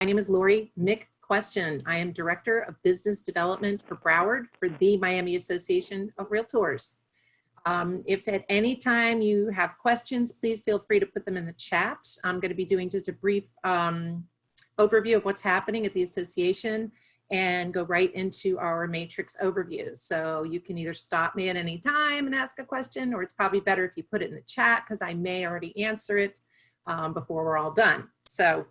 My name is Lori Mcquestion. I am Director of Business Development for Broward for the Miami Association of Realtors. If at any time you have questions, please feel free to put them in the chat. I'm going to be doing just a brief overview of what's happening at the association and go right into our matrix overview. So you can either stop me at any time and ask a question, or it's probably better if you put it in the chat because I may already answer it before we're all done. So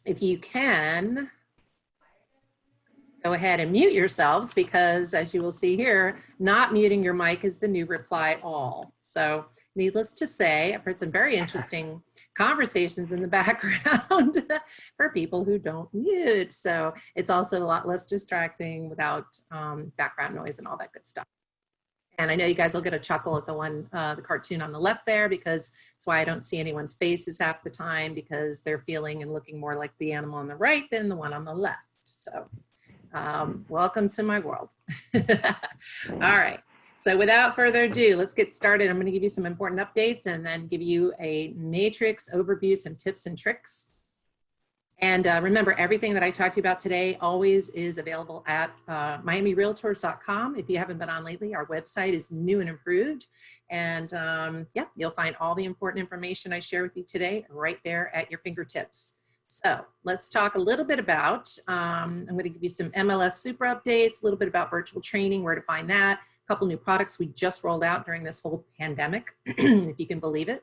if you can, go ahead and mute yourselves, because as you will see here, not muting your mic is the new reply all. So needless to say, I've heard some very interesting conversations in the background for people who don't mute. So it's also a lot less distracting without background noise and all that good stuff. And I know you guys will get a chuckle at the one, the cartoon on the left there, because it's why I don't see anyone's faces half the time, because they're feeling and looking more like the animal on the right than the one on the left. So welcome to my world. All right. So without further ado, let's get started. I'm going to give you some important updates and then give you a matrix overview, some tips and tricks. And remember, everything that I talked to you about today always is available at MiamiRealtors.com. If you haven't been on lately, our website is new and improved. And yeah, you'll find all the important information I share with you today right there at your fingertips. So let's talk a little bit about, I'm going to give you some MLS Supra updates, a little bit about virtual training, where to find that, a couple new products we just rolled out during this whole pandemic, if you can believe it.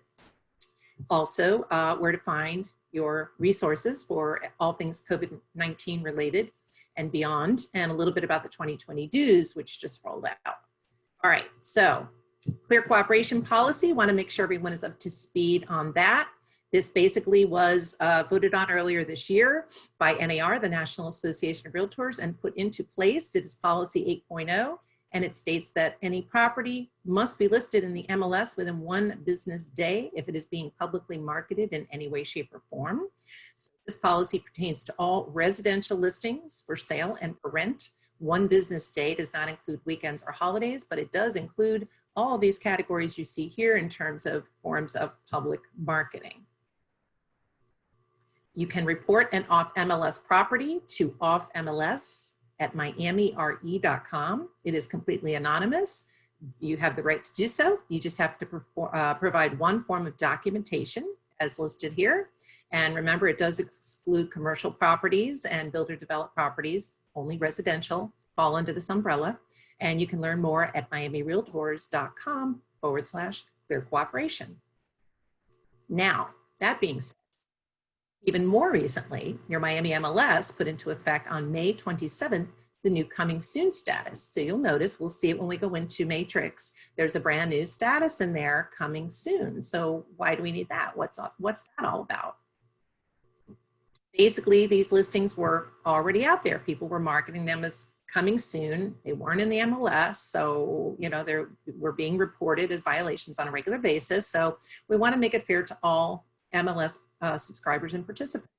Also, where to find your resources for all things COVID-19 related and beyond, and a little bit about the 2020 dues, which just rolled out. All right, so clear cooperation policy, want to make sure everyone is up to speed on that. This basically was voted on earlier this year by NAR, the National Association of Realtors, and put into place. It is policy 8.0, and it states that any property must be listed in the MLS within 1 business day if it is being publicly marketed in any way, shape, or form. So this policy pertains to all residential listings for sale and for rent. 1 business day does not include weekends or holidays, but it does include all of these categories you see here in terms of forms of public marketing. You can report an off MLS property to off MLS at MiamiRE.com. It is completely anonymous. You have the right to do so. You just have to provide 1 form of documentation as listed here. And remember, it does exclude commercial properties and builder developed properties. Only residential fall under this umbrella. And you can learn more at MiamiRealtors.com/clear cooperation. Now, that being said, even more recently, your Miami MLS put into effect on May 27th, the new coming soon status. So you'll notice, we'll see it when we go into Matrix, there's a brand new status in there, coming soon. So why do we need that? What's that all about? Basically, these listings were already out there. People were marketing them as coming soon. They weren't in the MLS. So, you know, they were being reported as violations on a regular basis. So we want to make it fair to all MLS subscribers and participants.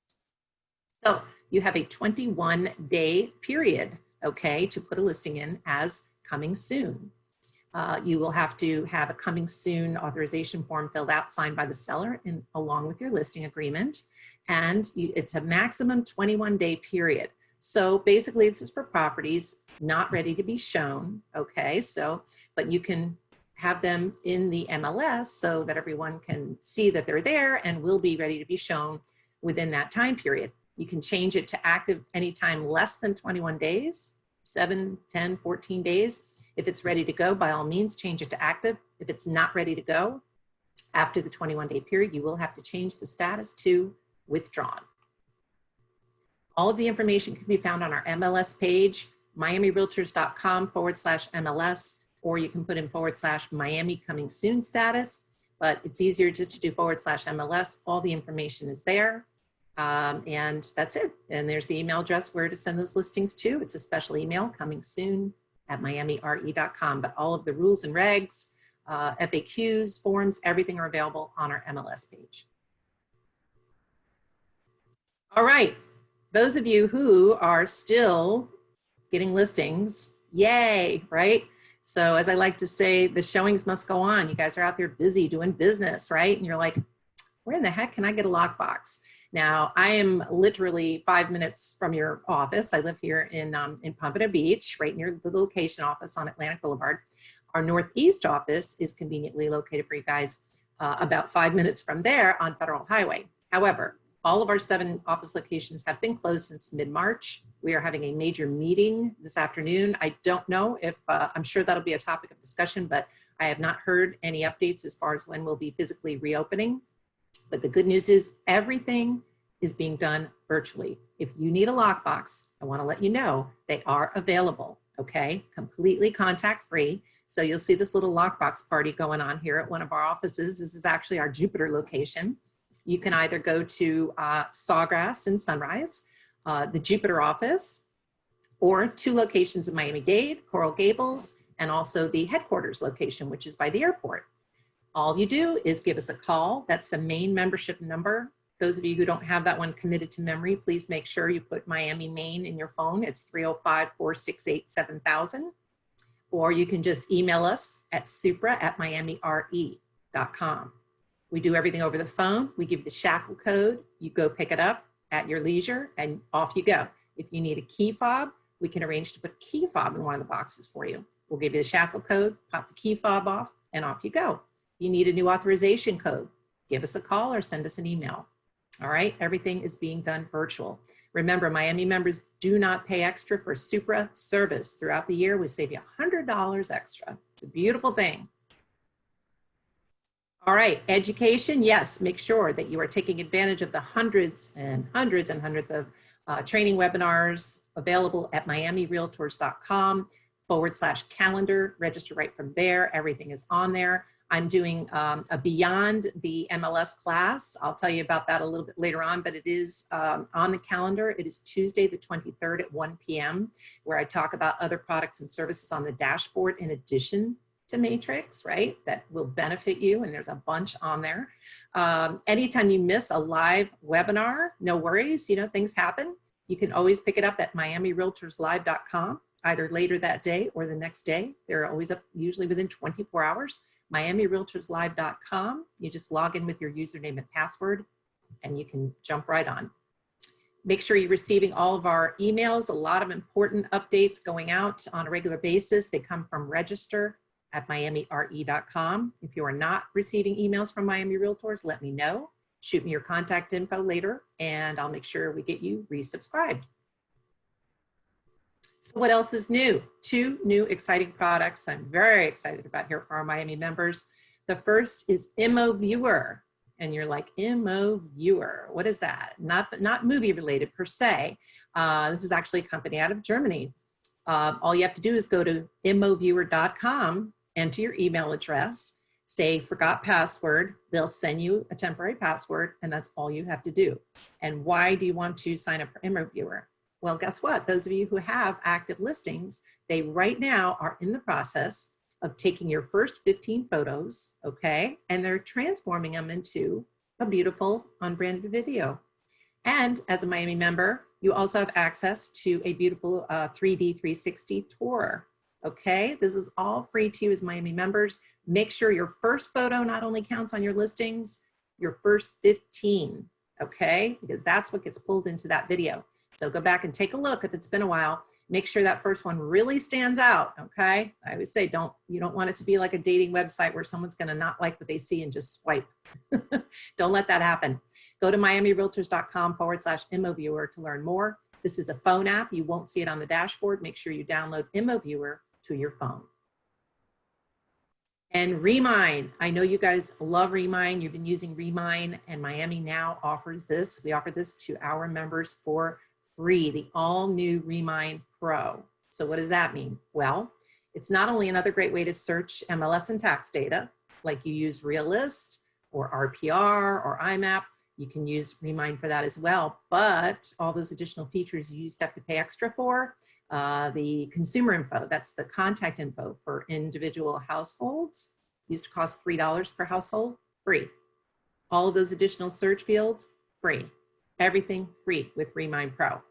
So you have a 21-day period, okay, to put a listing in as coming soon. You will have to have a coming soon authorization form filled out, signed by the seller, and along with your listing agreement. And it's a maximum 21-day period. So basically, this is for properties not ready to be shown, okay? So, but you can have them in the MLS so that everyone can see that they're there and will be ready to be shown within that time period. You can change it to active anytime less than 21 days, 7, 10, 14 days. If it's ready to go, by all means, change it to active. If it's not ready to go, after the 21-day period, you will have to change the status to withdrawn. All of the information can be found on our MLS page, MiamiRealtors.com/MLS, or you can put in /Miami coming soon status, but it's easier just to do /MLS. All the information is there. And that's it. And there's the email address where to send those listings to. It's a special email, coming soon at MiamiRE.com, but all of the rules and regs, FAQs, forms, everything are available on our MLS page. All right, those of you who are still getting listings, yay, right? So as I like to say, the showings must go on. You guys are out there busy doing business, right? And you're like, where in the heck can I get a lockbox? Now, I am literally 5 minutes from your office. I live here in Pompano Beach, right near the location office on Atlantic Boulevard. Our Northeast office is conveniently located for you guys about 5 minutes from there on Federal Highway. However, all of our 7 office locations have been closed since mid-March. We are having a major meeting this afternoon. I don't know if, I'm sure that'll be a topic of discussion, but I have not heard any updates as far as when we'll be physically reopening. But the good news is everything is being done virtually. If you need a lockbox, I want to let you know they are available, okay? Completely contact free. So you'll see this little lockbox party going on here at one of our offices. This is actually our Jupiter location. You can either go to Sawgrass and Sunrise, the Jupiter office, or 2 locations in Miami-Dade, Coral Gables, and also the headquarters location, which is by the airport. All you do is give us a call. That's the main membership number. Those of you who don't have that one committed to memory, please make sure you put Miami, Maine in your phone. It's 305-468-7000. Or you can just email us at supra@miamire.com. We do everything over the phone. We give you the shackle code. You go pick it up at your leisure and off you go. If you need a key fob, we can arrange to put a key fob in one of the boxes for you. We'll give you the shackle code, pop the key fob off, and off you go. You need a new authorization code, give us a call or send us an email. All right, everything is being done virtual. Remember, Miami members do not pay extra for Supra service. Throughout the year, we save you $100 extra. It's a beautiful thing. All right, education, yes, make sure that you are taking advantage of the hundreds and hundreds and hundreds of training webinars available at miamirealtors.com/calendar. Register right from there. Everything is on there. I'm doing a Beyond the MLS class. I'll tell you about that a little bit later on, but it is on the calendar. It is Tuesday, the 23rd at 1 p.m., where I talk about other products and services on the dashboard in addition to Matrix, right? That will benefit you, and there's a bunch on there. Anytime you miss a live webinar, no worries, you know, things happen. You can always pick it up at miamirealtorslive.com, either later that day or the next day. They're always up, usually within 24 hours. miamirealtorslive.com. You just log in with your username and password, and you can jump right on. Make sure you're receiving all of our emails. A lot of important updates going out on a regular basis. They come from register@miamire.com. If you are not receiving emails from Miami Realtors, let me know. Shoot me your contact info later, and I'll make sure we get you resubscribed. So what else is new? 2 new exciting products I'm very excited about here for our Miami members. The first is Immo Viewer. And you're like, Immo Viewer, what is that? Not movie related per se. This is actually a company out of Germany. All you have to do is go to immoviewer.com, enter your email address, say forgot password. They'll send you a temporary password, and that's all you have to do. And why do you want to sign up for Immo Viewer? Well, guess what? Those of you who have active listings, they right now are in the process of taking your first 15 photos, okay, and they're transforming them into a beautiful unbranded video. And as a Miami member, you also have access to a beautiful 3D 360 tour, okay? This is all free to you as Miami members. Make sure your first photo not only counts on your listings, your first 15, okay? Because that's what gets pulled into that video. So go back and take a look if it's been a while. Make sure that first one really stands out, okay? I always say you don't want it to be like a dating website where someone's gonna not like what they see and just swipe. Don't let that happen. Go to miamirealtors.com/Immo Viewer to learn more. This is a phone app. You won't see it on the dashboard. Make sure you download Immo Viewer to your phone. And Remind. I know you guys love Remind. You've been using Remind, and Miami now offers this. We offer this to our members for free, the all-new Remind Pro. So what does that mean? Well, it's not only another great way to search MLS and tax data, like you use Realist or RPR or IMAP. You can use Remind for that as well, but all those additional features you used to have to pay extra for, the consumer info, that's the contact info for individual households, used to cost $3 per household, free. All of those additional search fields, free. Everything free with Remind Pro.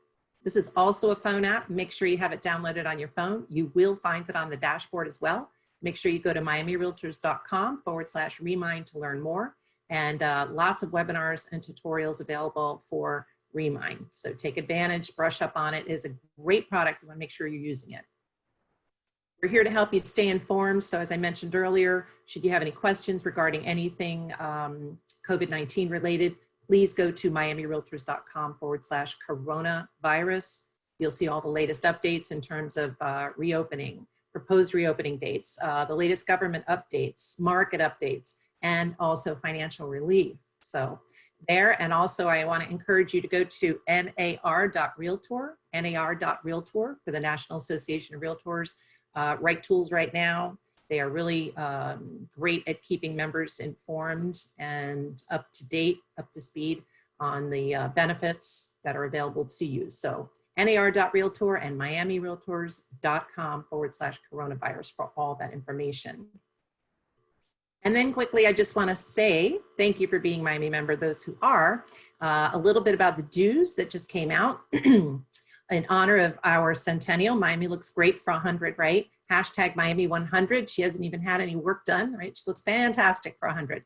This is also a phone app. Make sure you have it downloaded on your phone. You will find it on the dashboard as well. Make sure you go to miamirealtors.com/Remind to learn more. and lots of webinars and tutorials available for Remind. So take advantage, brush up on it. It is a great product. You want to make sure you're using it. We're here to help you stay informed. So as I mentioned earlier, should you have any questions regarding anything COVID-19 related, please go to miamirealtors.com/coronavirus. You'll see all the latest updates in terms of reopening, proposed reopening dates, the latest government updates, market updates, and also financial relief. So there, and also I want to encourage you to go to nar.realtor, nar.realtor for the National Association of Realtors. Right tools right now. They are really great at keeping members informed and up to date, up to speed on the benefits that are available to you. So nar.realtor and miamirealtors.com/coronavirus for all that information. And then quickly, I just want to say thank you for being Miami member, those who are. A little bit about the dues that just came out in honor of our centennial. Miami looks great for 100, right? Hashtag Miami 100. She hasn't even had any work done, right? She looks fantastic for 100.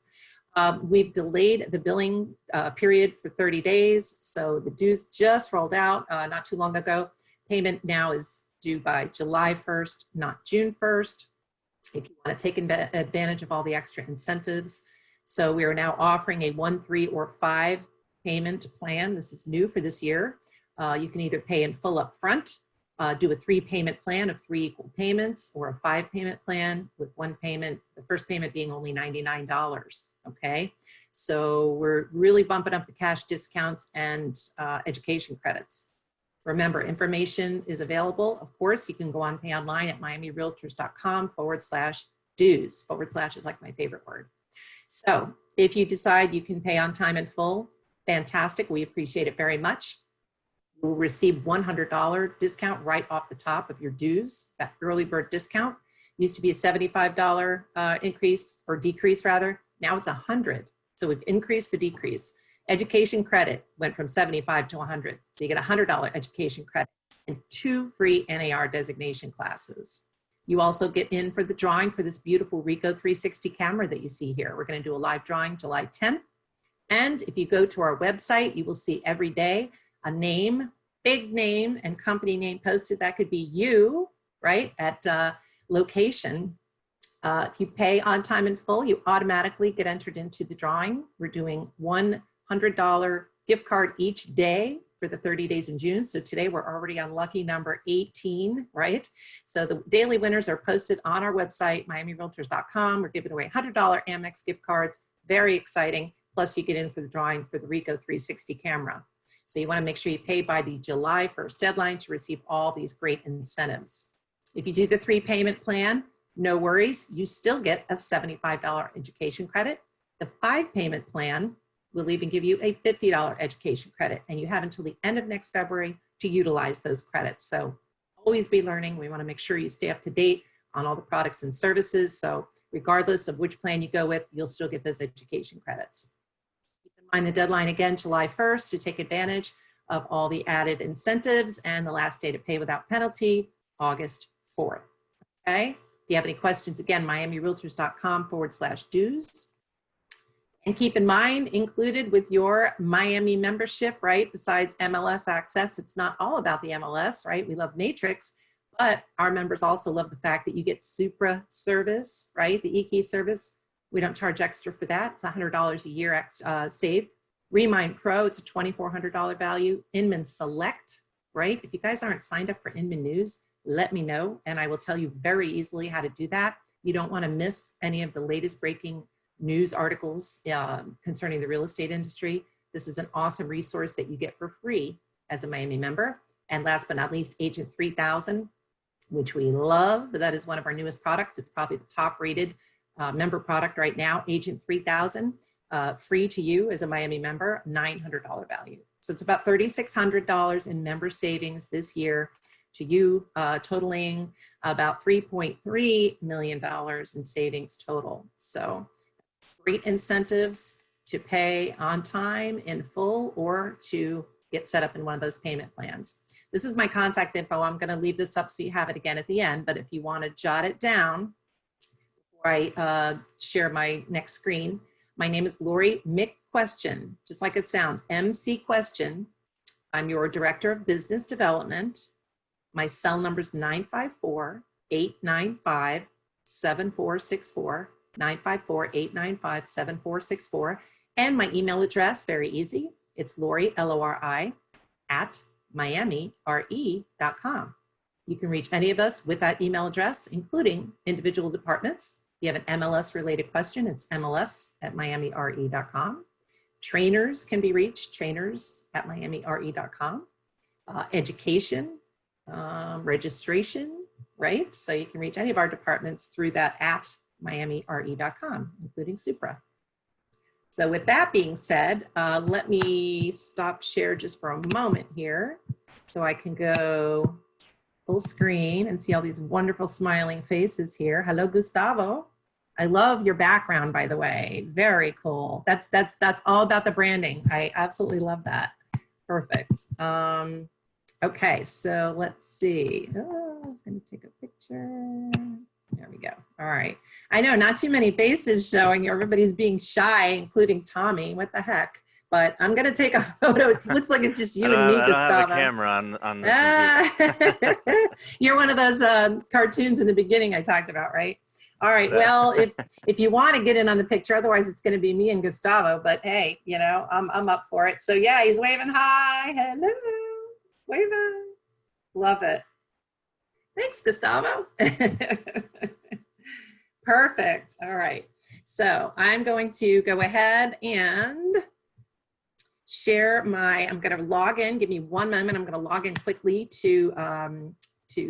We've delayed the billing period for 30 days. So the dues just rolled out not too long ago. Payment now is due by July 1st, not June 1st. If you want to take advantage of all the extra incentives. So we are now offering a 1, 3, or 5 payment plan. This is new for this year. You can either pay in full up front, do a 3-payment plan of 3 equal payments, or a 5-payment plan with 1 payment, the first payment being only $99, okay? So we're really bumping up the cash discounts and education credits. Remember, information is available. Of course, you can go on pay online at miamirealtors.com/dues. / is like my favorite word. So if you decide you can pay on time in full, fantastic. We appreciate it very much. You'll receive $100 discount right off the top of your dues. That early bird discount used to be a $75 increase or decrease rather. Now it's $100. So we've increased the decrease. Education credit went from 75 to 100. So you get a $100 education credit and 2 free NAR designation classes. You also get in for the drawing for this beautiful Ricoh 360 camera that you see here. We're going to do a live drawing July 10th. And if you go to our website, you will see every day a name, big name and company name posted. That could be you, right, at Lokation. If you pay on time in full, you automatically get entered into the drawing. We're doing $100 gift card each day for the 30 days in June. So today we're already on lucky number 18, right? So the daily winners are posted on our website, miamirealtors.com. We're giving away $100 Amex gift cards. Very exciting. Plus you get in for the drawing for the Ricoh 360 camera. So you want to make sure you pay by the July 1st deadline to receive all these great incentives. If you do the 3-payment plan, no worries. You still get a $75 education credit. The 5-payment plan will even give you a $50 education credit, and you have until the end of next February to utilize those credits. So always be learning. We want to make sure you stay up to date on all the products and services. So regardless of which plan you go with, you'll still get those education credits. Keep in mind the deadline again, July 1st, to take advantage of all the added incentives, and the last day to pay without penalty, August 4th. Okay? If you have any questions, again, miamirealtors.com/dues. And keep in mind, included with your Miami membership, right, besides MLS access, it's not all about the MLS, right? We love Matrix, but our members also love the fact that you get Supra service, right? The e-key service. We don't charge extra for that. It's $100 a year saved. Remind Pro, it's a $2,400 value. Inman Select, right? If you guys aren't signed up for Inman News, let me know, and I will tell you very easily how to do that. You don't want to miss any of the latest breaking news articles concerning the real estate industry. This is an awesome resource that you get for free as a Miami member. And last but not least, Agent 3000, which we love. That is one of our newest products. It's probably the top rated member product right now. Agent 3000, free to you as a Miami member, $900 value. So it's about $3,600 in member savings this year to you, totaling about $3.3 million in savings total. So great incentives to pay on time in full or to get set up in one of those payment plans. This is my contact info. I'm going to leave this up so you have it again at the end, but if you want to jot it down before I share my next screen, My name is Lori Mcquestion, just like it sounds, Mcquestion. I'm your Director of Business Development. My cell number is 954-895-7464, 954-895-7464. And my email address, very easy. It's Lori, Lori, at miamire.com. You can reach any of us with that email address, including individual departments. If you have an MLS related question, it's MLS@miamire.com. Trainers can be reached, trainers@miamire.com. Education, registration, right? So you can reach any of our departments through that at miamire.com, including Supra. So with that being said, let me stop share just for a moment here so I can go full screen and see all these wonderful smiling faces here. Hello, Gustavo. I love your background, by the way. Very cool. That's all about the branding. I absolutely love that. Perfect. Okay, so let's see. Oh, I was going to take a picture. There we go. All right. I know not too many faces showing. Everybody's being shy, including Tommy. What the heck? But I'm going to take a photo. It looks like it's just you and me, Gustavo. I don't have a camera on the computer. You're one of those cartoons in the beginning I talked about, right? All right. Well, if you want to get in on the picture, otherwise it's going to be me and Gustavo. But hey, you know, I'm up for it. So yeah, he's waving hi. Hello. Waving. Love it. Thanks, Gustavo. Perfect. All right. So I'm going to go ahead and share I'm going to log in. Give me one moment. I'm going to log in quickly to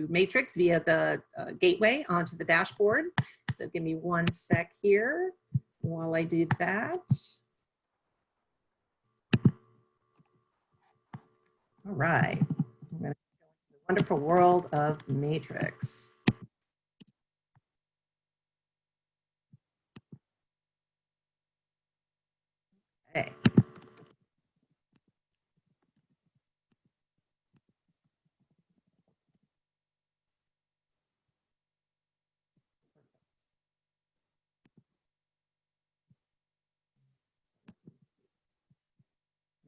Matrix via the gateway onto the dashboard. So give me one sec here while I do that. All right. I'm going to go into the wonderful world of Matrix. Okay.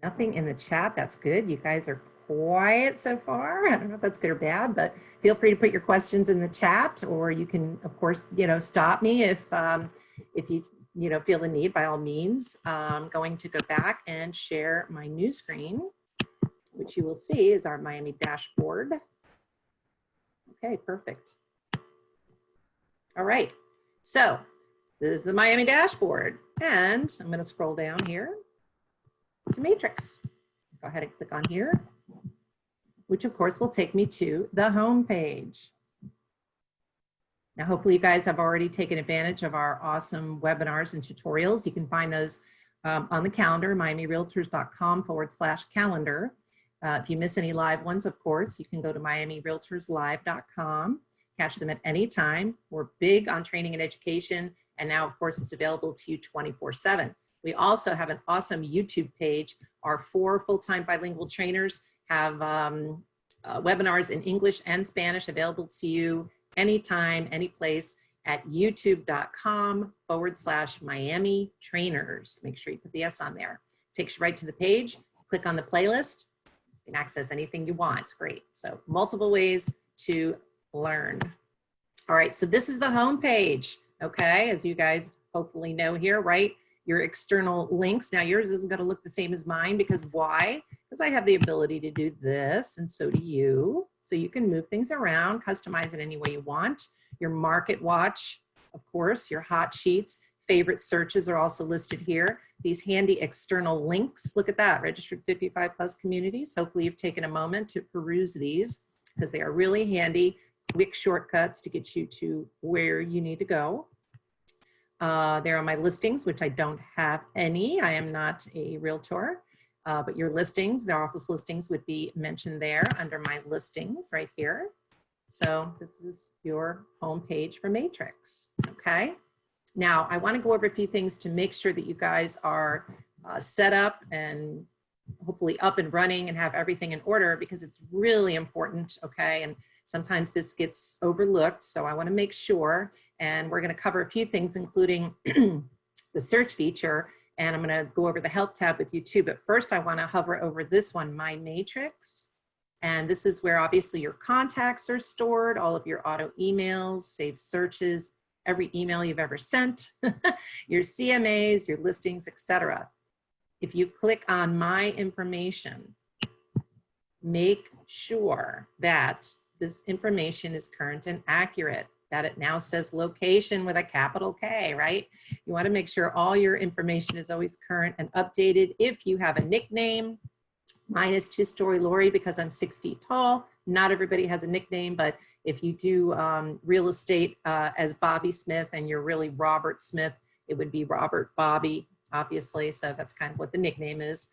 Nothing in the chat. That's good. You guys are quiet so far. I don't know if that's good or bad, but feel free to put your questions in the chat, or you can, of course, stop me if you feel the need. By all means, I'm going to go back and share my new screen, which you will see is our Miami dashboard. Okay, perfect. All right. So this is the Miami dashboard, and I'm going to scroll down here to Matrix. Go ahead and click on here, which of course will take me to the home page. Now, hopefully you guys have already taken advantage of our awesome webinars and tutorials. You can find those on the calendar, miamirealtors.com/calendar. If you miss any live ones, of course, you can go to miamirealtorslive.com, catch them at any time. We're big on training and education, and now, of course, it's available to you 24/7. We also have an awesome YouTube page. Our 4 full-time bilingual trainers have webinars in English and Spanish available to you anytime, any place at youtube.com/Miami trainers. Make sure you put the S on there. Takes you right to the page. Click on the playlist. You can access anything you want. It's great. So multiple ways to learn. All right, so this is the home page, okay? As you guys hopefully know here, right? Your external links. Now yours isn't going to look the same as mine, because why? Because I have the ability to do this, and so do you. So you can move things around, customize it any way you want. Your market watch, of course, your hot sheets, favorite searches are also listed here. These handy external links, look at that, registered 55+ communities. Hopefully you've taken a moment to peruse these, because they are really handy, quick shortcuts to get you to where you need to go. There are my listings, which I don't have any. I am not a realtor, but your listings, our office listings, would be mentioned there under my listings right here. So this is your home page for Matrix, okay? Now, I want to go over a few things to make sure that you guys are set up and hopefully up and running and have everything in order, because it's really important, okay? And sometimes this gets overlooked, so I want to make sure. And we're going to cover a few things, including the search feature, and I'm going to go over the help tab with you too. But first I want to hover over this one, My Matrix. And this is where obviously your contacts are stored, all of your auto emails, saved searches, every email you've ever sent, your CMAs, your listings, etc. If you click on My Information, make sure that this information is current and accurate, that it now says location with a capital K, right? You want to make sure all your information is always current and updated. If you have a nickname, mine is Two-Story Lori because I'm 6 feet tall. Not everybody has a nickname, but if you do real estate as Bobby Smith and you're really Robert Smith, it would be Robert Bobby, obviously. So that's kind of what the nickname is.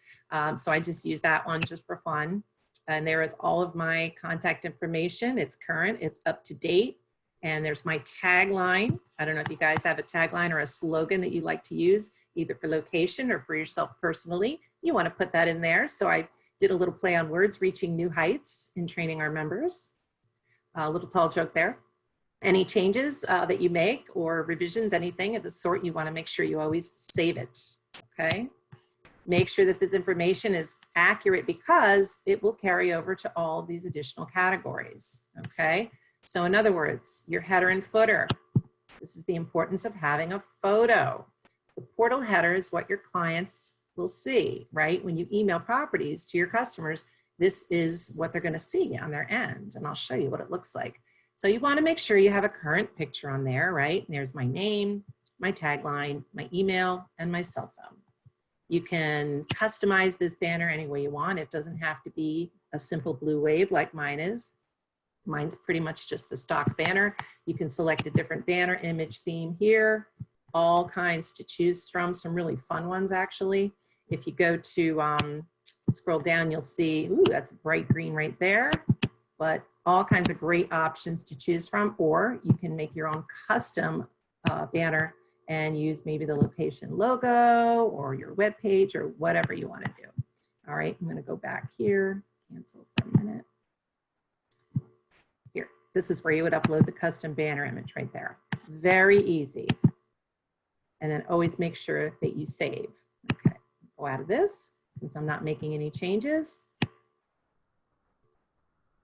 So I just use that one just for fun. And there is all of my contact information. It's current, it's up to date. And there's my tagline. I don't know if you guys have a tagline or a slogan that you like to use, either for location or for yourself personally. You want to put that in there. So I did a little play on words, reaching new heights in training our members. A little tall joke there. Any changes that you make or revisions, anything of the sort, you want to make sure you always save it, okay? Make sure that this information is accurate because it will carry over to all these additional categories, okay? So in other words, your header and footer. This is the importance of having a photo. The portal header is what your clients will see, right? When you email properties to your customers, this is what they're going to see on their end. And I'll show you what it looks like. So you want to make sure you have a current picture on there, right? And there's my name, my tagline, my email, and my cell phone. You can customize this banner any way you want. It doesn't have to be a simple blue wave like mine is. Mine's pretty much just the stock banner. You can select a different banner image theme here, all kinds to choose from, some really fun ones actually. If you go to scroll down, you'll see, ooh, that's bright green right there, but all kinds of great options to choose from, or you can make your own custom banner and use maybe the location logo or your web page or whatever you want to do. All right, I'm going to go back here, cancel for a minute. Here, this is where you would upload the custom banner image right there. Very easy. And then always make sure that you save. Okay, go out of this since I'm not making any changes.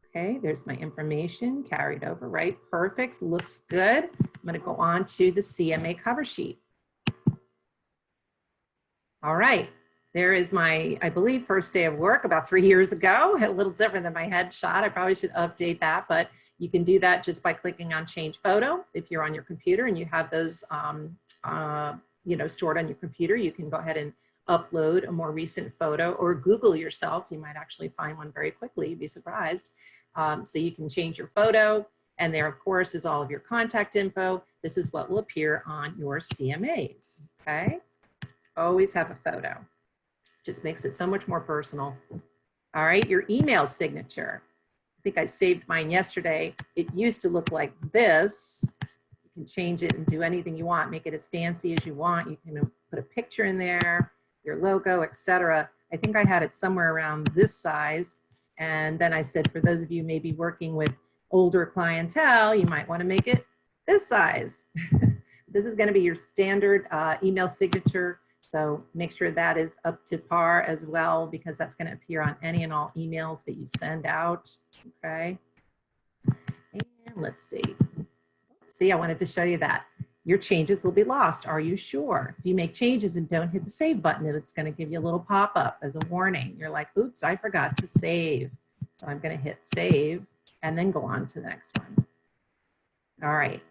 Okay, there's my information carried over, right? Perfect, looks good. I'm gonna go on to the CMA cover sheet. All right, there is my, I believe, first day of work about 3 years ago. A little different than my headshot. I probably should update that, but you can do that just by clicking on change photo. If you're on your computer and you have those you know, stored on your computer, you can go ahead and upload a more recent photo or Google yourself. You might actually find one very quickly, you'd be surprised. So you can change your photo, and there, of course, is all of your contact info. This is what will appear on your CMAs, okay? Always have a photo. Just makes it so much more personal. All right, your email signature. I think I saved mine yesterday. It used to look like this. You can change it and do anything you want, make it as fancy as you want. You can put a picture in there, your logo, etc. I think I had it somewhere around this size. And then I said, for those of you maybe working with older clientele, you might want to make it this size. This is going to be your standard email signature. So make sure that is up to par as well, because that's going to appear on any and all emails that you send out. Okay. And let's see. See, I wanted to show you that. Your changes will be lost. Are you sure? If you make changes and don't hit the save button, it's going to give you a little pop-up as a warning. You're like, oops, I forgot to save. So I'm going to hit save and then go on to the next one. All right.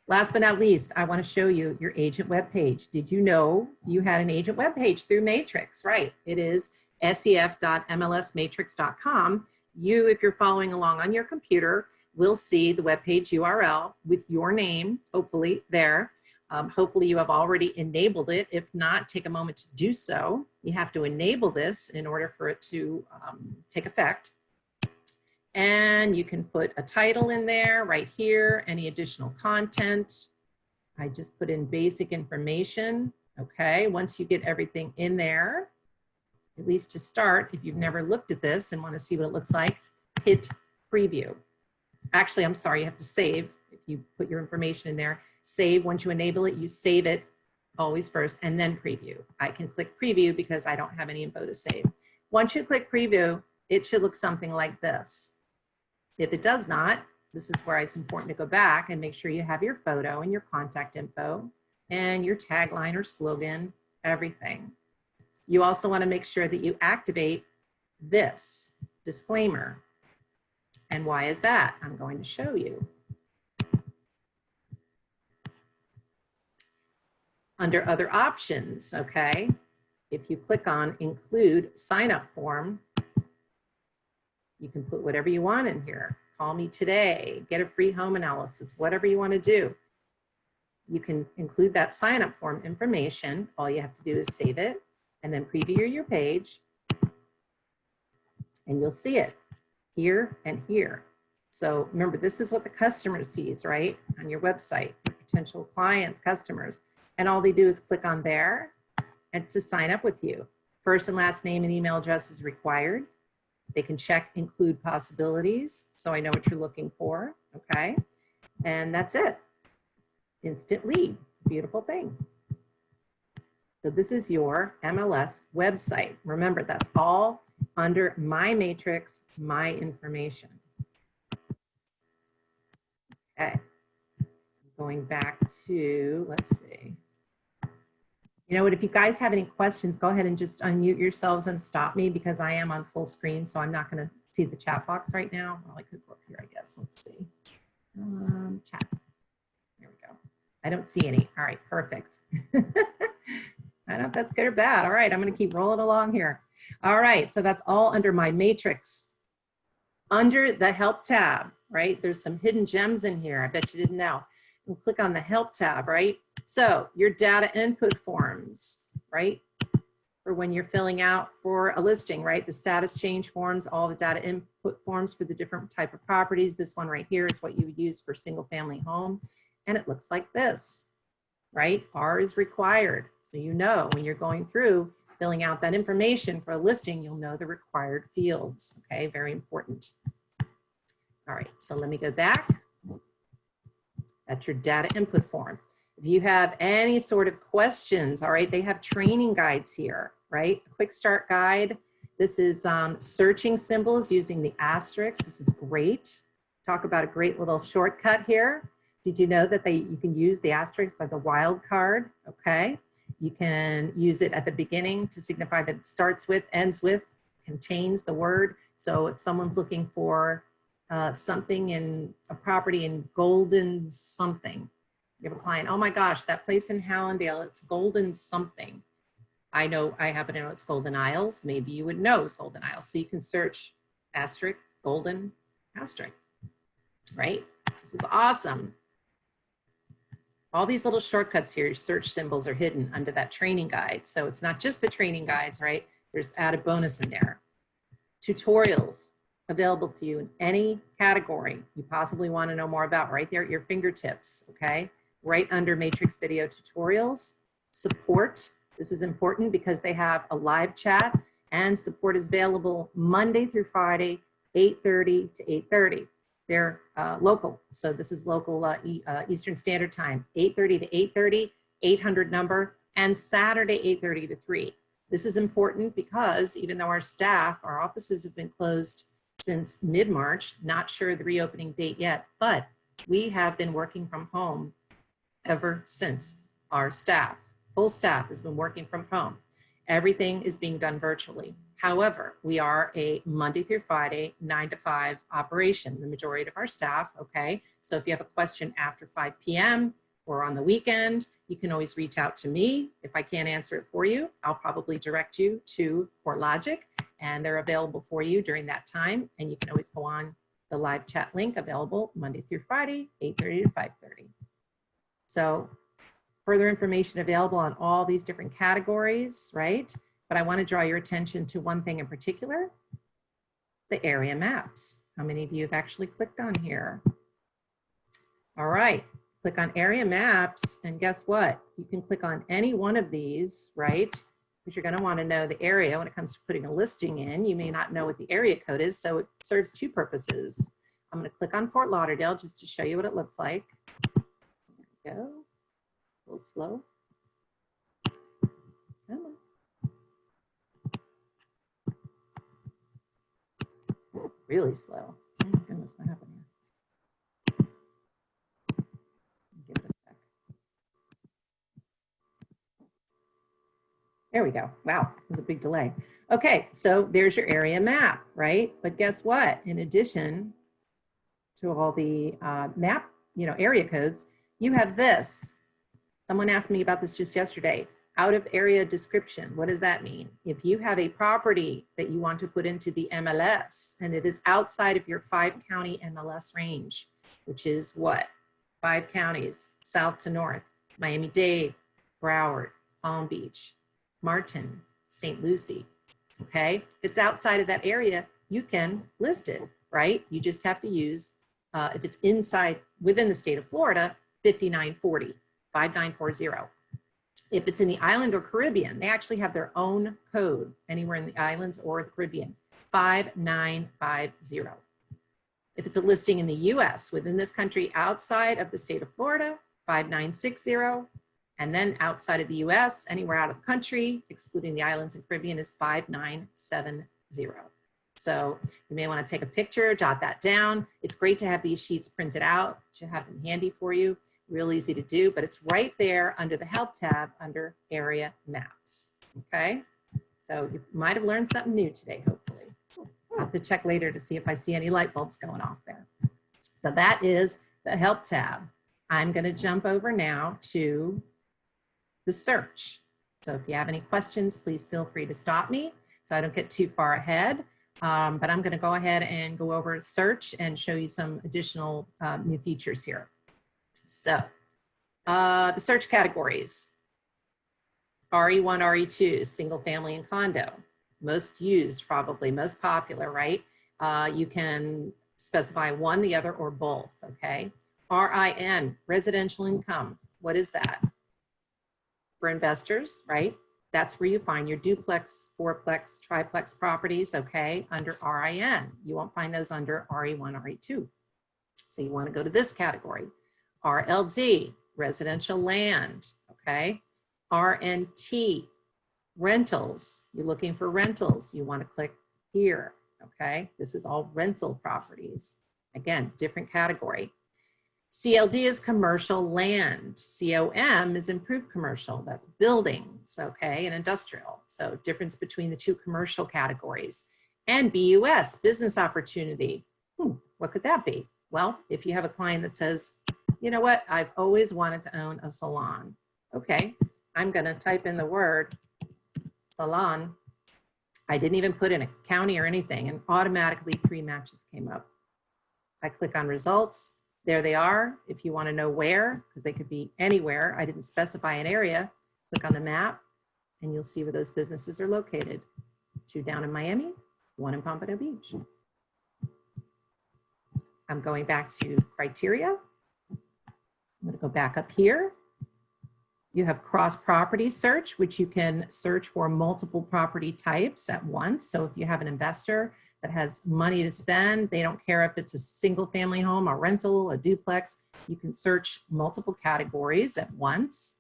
Last but not least, I want to show you your agent webpage. Did you know you had an agent webpage through Matrix? Right. It is sef.mlsmatrix.com. You, if you're following along on your computer, will see the webpage URL with your name, hopefully there. Hopefully you have already enabled it. If not, take a moment to do so. You have to enable this in order for it to take effect. And you can put a title in there right here, any additional content. I just put in basic information. Okay, once you get everything in there, at least to start, if you've never looked at this and want to see what it looks like, hit preview. Actually, I'm sorry, you have to save. If you put your information in there, save. Once you enable it, you save it. always first, and then preview. I can click preview because I don't have any info to save. Once you click preview, it should look something like this. If it does not, this is where it's important to go back and make sure you have your photo and your contact info and your tagline or slogan, everything. You also want to make sure that you activate this disclaimer. And why is that? I'm going to show you. Under other options, okay, if you click on include sign up form, you can put whatever you want in here. Call me today, get a free home analysis, whatever you want to do. You can include that sign up form information. All you have to do is save it and then preview your page, and you'll see it here and here. So remember, this is what the customer sees, right? On your website, your potential clients, customers. And all they do is click on there and to sign up with you. First and last name and email address is required. They can check include possibilities, so I know what you're looking for, okay? And that's it. Instant lead. It's a beautiful thing. So this is your MLS website. Remember, that's all under My Matrix, My Information. Okay. Going back to, let's see. You know what, if you guys have any questions, go ahead and just unmute yourselves and stop me because I am on full screen, so I'm not going to see the chat box right now. Well, I could go up here, I guess. Let's see. Chat. There we go. I don't see any. All right, perfect. I don't know if that's good or bad. All right, I'm going to keep rolling along here. All right, so that's all under My Matrix. Under the Help tab, right? There's some hidden gems in here. I bet you didn't know. And click on the Help tab, right? So your data input forms, right? For when you're filling out for a listing, right? The status change forms, all the data input forms for the different type of properties. This one right here is what you would use for single family home. And it looks like this, right? R is required. So you know when you're going through filling out that information for a listing, you'll know the required fields, okay? Very important. All right, so let me go back. That's your data input form. If you have any sort of questions, all right, they have training guides here, right? A quick start guide. This is searching symbols using the asterisk. This is great. Talk about a great little shortcut here. Did you know that you can use the asterisk like a wild card, okay? You can use it at the beginning to signify that it starts with, ends with, contains the word. So if someone's looking for something in a property in Golden something, you have a client, oh my gosh, that place in Hallandale, it's Golden something. I happen to know it's Golden Isles. Maybe you would know it's Golden Isles. So you can search asterisk, Golden, asterisk, right? This is awesome. All these little shortcuts here, your search symbols are hidden under that training guide. So it's not just the training guides, right? There's added bonus in there. Tutorials available to you in any category you possibly want to know more about, right there at your fingertips, okay? Right under Matrix Video Tutorials. Support, this is important because they have a live chat and support is available Monday through Friday, 8:30 to 8:30. They're local, so this is local Eastern Standard Time, 8:30 to 8:30, 800 number, and Saturday 8:30 to 3. This is important because even though our offices have been closed since mid-March, not sure the reopening date yet, but we have been working from home ever since. Our staff, full staff, has been working from home. Everything is being done virtually. However, we are a Monday through Friday, 9 to 5 operation, the majority of our staff, okay? So if you have a question after 5 p.m. or on the weekend, you can always reach out to me. If I can't answer it for you, I'll probably direct you to CoreLogic, and they're available for you during that time. And you can always go on the live chat link available Monday through Friday, 8:30 to 5:30. So further information available on all these different categories, right? But I want to draw your attention to one thing in particular, the area maps. How many of you have actually clicked on here? All right, click on area maps, and guess what? You can click on any one of these, right? Because you're going to want to know the area when it comes to putting a listing in. You may not know what the area code is, so it serves two purposes. I'm going to click on Fort Lauderdale just to show you what it looks like. There we go. A little slow. Come on. Really slow. Oh my goodness, what happened here? Give it a sec. There we go. Wow, there's a big delay. Okay, so there's your area map, right? But guess what? In addition to all the map, area codes, you have this. Someone asked me about this just yesterday. Out of area description. What does that mean? If you have a property that you want to put into the MLS and it is outside of your 5-county MLS range, which is what? 5 counties, south to north, Miami-Dade, Broward, Palm Beach, Martin, St. Lucie, okay? If it's outside of that area, you can list it, right? You just have to use, if it's within the state of Florida, 5940, 5940. If it's in the island or Caribbean, they actually have their own code anywhere in the islands or the Caribbean, 5950. If it's a listing in the US within this country outside of the state of Florida, 5960. And then outside of the US, anywhere out of the country, excluding the islands and Caribbean, is 5970. So you may want to take a picture, jot that down. It's great to have these sheets printed out, to have them handy for you. Real easy to do, but it's right there under the Help tab under Area Maps, okay? So you might have learned something new today, hopefully. I'll have to check later to see if I see any light bulbs going off there. So that is the Help tab. I'm gonna jump over now to the search. So if you have any questions, please feel free to stop me so I don't get too far ahead. But I'm gonna go ahead and go over search and show you some additional new features here. So the search categories, RE1, RE2, single family and condo, most used, probably most popular, right? You can specify one, the other, or both, okay? RIN, residential income, what is that? For investors, right? That's where you find your duplex, fourplex, triplex properties, okay, under RIN. You won't find those under RE1, RE2. So you want to go to this category. RLD, residential land, okay? RNT, rentals. You're looking for rentals. You want to click here, okay? This is all rental properties. Again, different category. CLD is commercial land. COM is improved commercial. That's buildings, okay, and industrial. So difference between the two commercial categories. And BUS, business opportunity. What could that be? Well, if you have a client that says, you know what, I've always wanted to own a salon. Okay, I'm gonna type in the word salon. I didn't even put in a county or anything, and automatically 3 matches came up. I click on results, there they are. If you wanna know where, because they could be anywhere, I didn't specify an area, click on the map, and you'll see where those businesses are located. 2 down in Miami, 1 in Pompano Beach. I'm going back to criteria. I'm going to go back up here. You have cross property search, which you can search for multiple property types at once. So if you have an investor that has money to spend, they don't care if it's a single family home, a rental, a duplex, you can search multiple categories at once.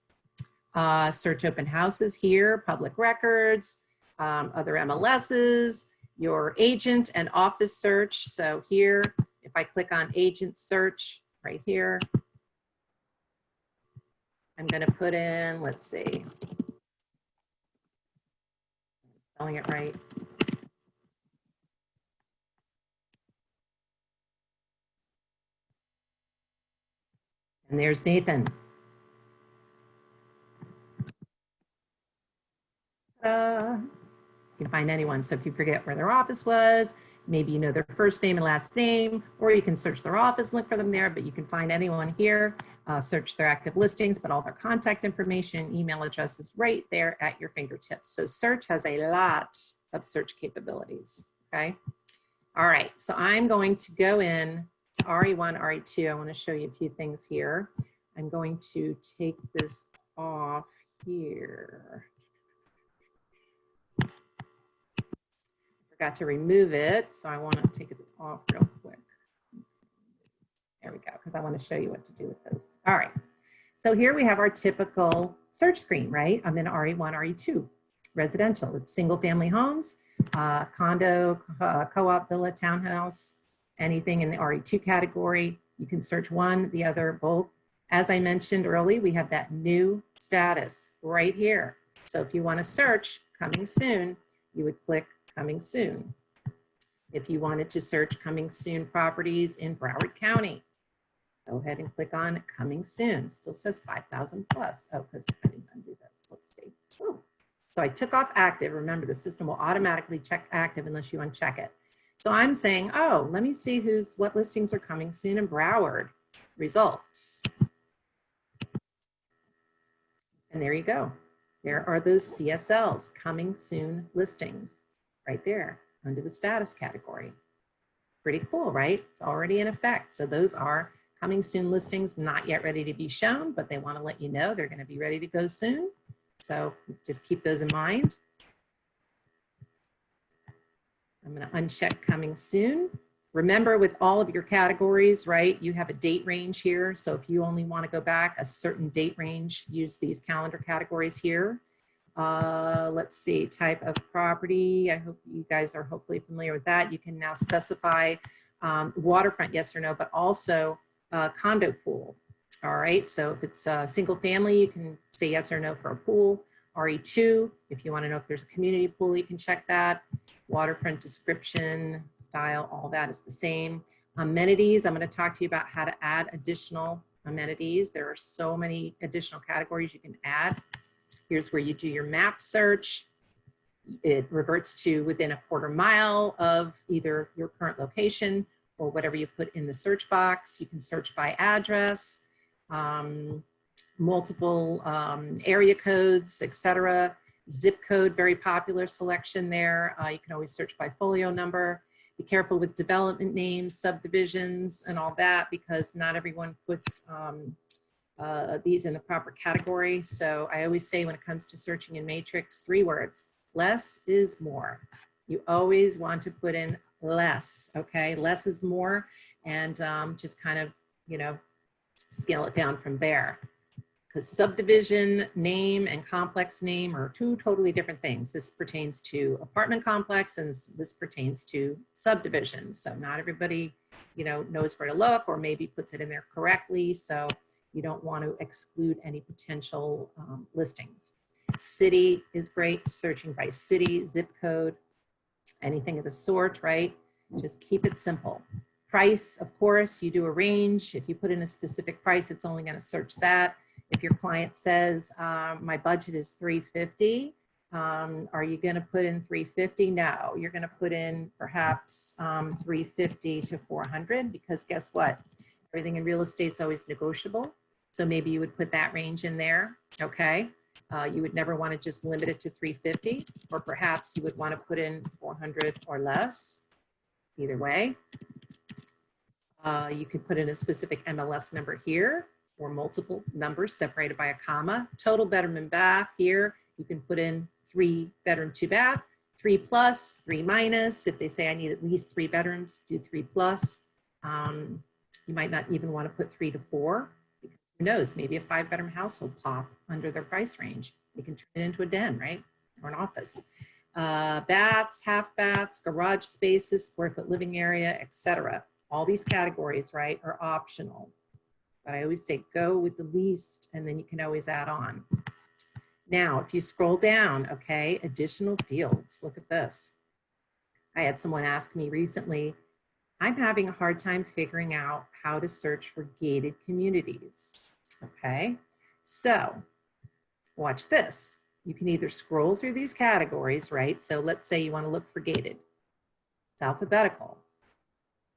Search open houses here, public records, other MLSs, your agent and office search. So here, if I click on agent search right here, I'm going to put in, let's see, spelling it right. And there's Nathan. You can find anyone. So if you forget where their office was, maybe you know their first name and last name, or you can search their office, look for them there, but you can find anyone here, search their active listings, but all their contact information, email addresses right there at your fingertips. So search has a lot of search capabilities, okay? All right, so I'm going to go in to RE1, RE2. I want to show you a few things here. I'm going to take this off here. Forgot to remove it, so I want to take it off real quick. There we go, because I want to show you what to do with this. All right, so here we have our typical search screen, right? I'm in RE1, RE2. residential. It's single family homes, condo, co-op, villa, townhouse, anything in the RE2 category. You can search one, the other, both. As I mentioned earlier, we have that new status right here. So if you want to search coming soon, you would click coming soon. If you wanted to search coming soon properties in Broward County, go ahead and click on coming soon. Still says 5,000 plus. Oh, because I didn't undo this. Let's see. Oh. So I took off active. Remember, the system will automatically check active unless you uncheck it. So I'm saying, oh, let me see what listings are coming soon in Broward. Results. And there you go. There are those CSLs, coming soon listings, right there under the status category. Pretty cool, right? It's already in effect. So those are coming soon listings, not yet ready to be shown, but they want to let you know they're going to be ready to go soon. So just keep those in mind. I'm going to uncheck coming soon. Remember, with all of your categories, right, you have a date range here. So if you only want to go back a certain date range, use these calendar categories here. Let's see, type of property. I hope you guys are hopefully familiar with that. You can now specify waterfront, yes or no, but also condo pool. All right, so if it's a single family, you can say yes or no for a pool. RE2, if you want to know if there's a community pool, you can check that. Waterfront description, style, all that is the same. Amenities, I'm going to talk to you about how to add additional amenities. There are so many additional categories you can add. Here's where you do your map search. It reverts to within a quarter mile of either your current location or whatever you put in the search box. You can search by address, multiple area codes, etc. Zip code, very popular selection there. You can always search by folio number. Be careful with development names, subdivisions, and all that, because not everyone puts these in the proper category. So I always say when it comes to searching in Matrix, 3 words, less is more. You always want to put in less, okay? Less is more, and just kind of, you know, scale it down from there. Because subdivision name and complex name are 2 totally different things. This pertains to apartment complex and this pertains to subdivisions. So not everybody, you know, knows where to look or maybe puts it in there correctly. So you don't want to exclude any potential listings. City is great, searching by city, zip code, anything of the sort, right? Just keep it simple. Price, of course, you do a range. If you put in a specific price, it's only going to search that. If your client says, my budget is $350, are you going to put in $350? No, you're going to put in perhaps $350 to $400, because guess what? Everything in real estate is always negotiable. So maybe you would put that range in there, okay? You would never want to just limit it to $350, or perhaps you would want to put in $400 or less. Either way. You could put in a specific MLS number here, or multiple numbers separated by a comma. Total bedroom and bath here, you can put in 3 bedroom, 2 bath, 3 plus, 3 minus. If they say I need at least 3 bedrooms, do 3 plus. You might not even want to put 3 to 4. Because who knows, maybe a 5 bedroom house will pop under their price range. You can turn it into a den, right? Or an office. Baths, half baths, garage spaces, square foot living area, etc. All these categories, right, are optional. But I always say go with the least, and then you can always add on. Now, if you scroll down, okay, additional fields, look at this. I had someone ask me recently, I'm having a hard time figuring out how to search for gated communities, okay? So watch this. You can either scroll through these categories, right? So let's say you want to look for gated. It's alphabetical.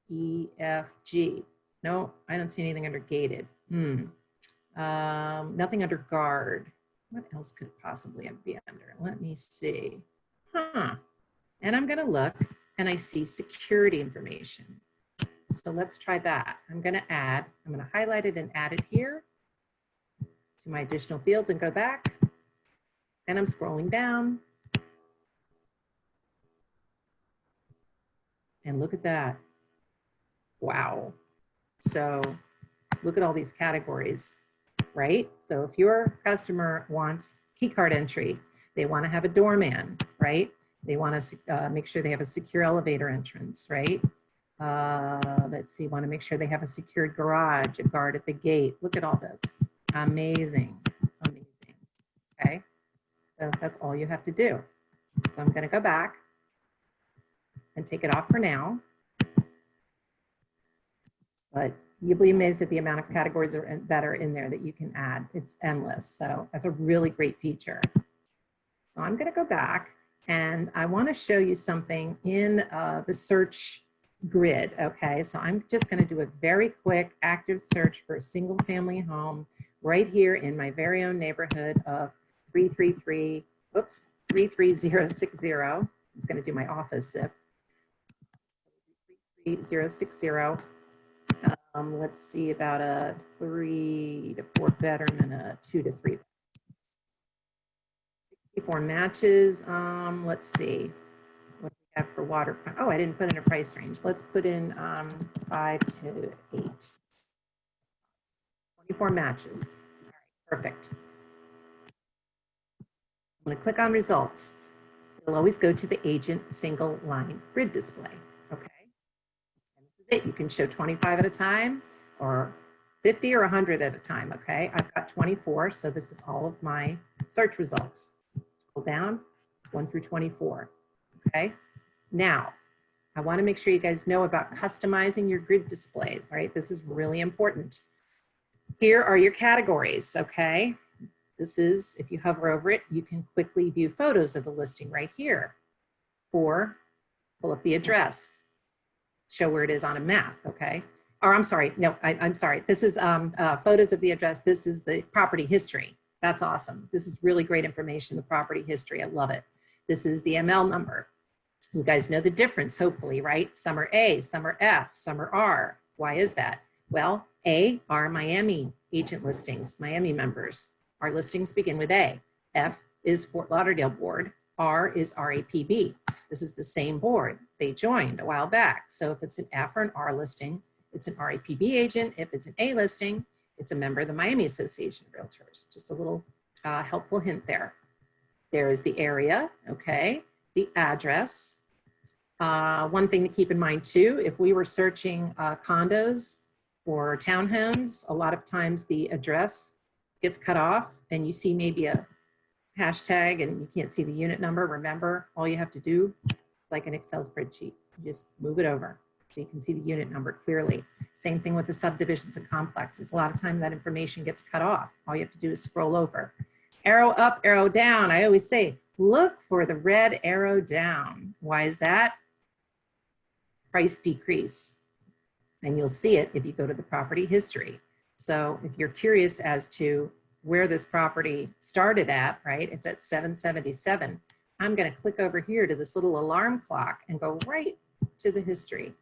E, F, G. No, I don't see anything under gated. Nothing under guard. What else could it possibly be under? Let me see. And I'm going to look and I see security information. So let's try that. I'm going to highlight it and add it here to my additional fields and go back. And I'm scrolling down. And look at that. Wow. So look at all these categories, right? So if your customer wants key card entry, They want to have a doorman, right? They want to make sure they have a secure elevator entrance, right? Let's see, want to make sure they have a secured garage, a guard at the gate. Look at all this. Amazing, amazing. Okay, so that's all you have to do. So I'm going to go back and take it off for now. But you'll be amazed at the amount of categories that are in there that you can add. It's endless. So that's a really great feature. So I'm going to go back and I want to show you something in the search grid. Okay, so I'm just going to do a very quick active search for a single family home right here in my very own neighborhood of 33060. It's going to do my office zip. 33060. Let's see, about a 3 to 4 bedroom and a 2 to 3. 64 matches. Let's see what we have for water. Oh, I didn't put in a price range. Let's put in 5 to 8. 24 matches. All right, perfect. I'm going to click on results. It'll always go to the agent single line grid display. Okay. And this is it. You can show 25 at a time or 50 or 100 at a time. Okay. I've got 24. So this is all of my search results. Scroll down, 1 through 24. Okay. Now, I want to make sure you guys know about customizing your grid displays, right? This is really important. Here are your categories, okay? This is, if you hover over it, you can quickly view photos of the listing right here, or pull up the address, show where it is on a map, okay? Or I'm sorry, no, I'm sorry. This is photos of the address. This is the property history. That's awesome. This is really great information, the property history. I love it. This is the ML number. You guys know the difference, hopefully, right? Some are A, some are F, some are R. Why is that? Well, A are Miami agent listings, Miami members. Our listings begin with A. F is Fort Lauderdale board. R is RAPB. This is the same board. They joined a while back. So if it's an F or an R listing, it's an RAPB agent. If it's an A listing, it's a member of the Miami Association of Realtors. Just a little helpful hint there. There is the area, okay, the address. One thing to keep in mind too, if we were searching condos or townhomes, a lot of times the address gets cut off and you see maybe a hashtag and you can't see the unit number. Remember, all you have to do, like an Excel spreadsheet, you just move it over so you can see the unit number clearly. Same thing with the subdivisions and complexes. A lot of time that information gets cut off. All you have to do is scroll over. Arrow up, arrow down. I always say, look for the red arrow down. Why is that? Price decrease. And you'll see it if you go to the property history. So if you're curious as to where this property started at, right, it's at 777. I'm going to click over here to this little alarm clock and go right to the history.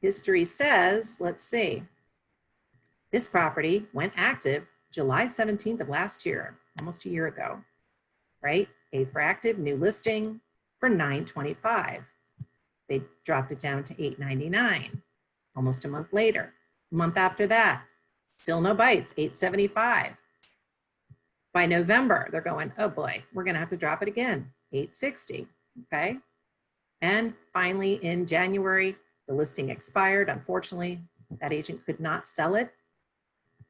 History says, let's see, this property went active July 17th of last year, almost a year ago, right? A for active, new listing for $925. They dropped it down to $899, almost a month later. A month after that, still no bites, $875. By November, they're going, oh boy, we're gonna have to drop it again, $860, okay? And finally in January, the listing expired. Unfortunately, that agent could not sell it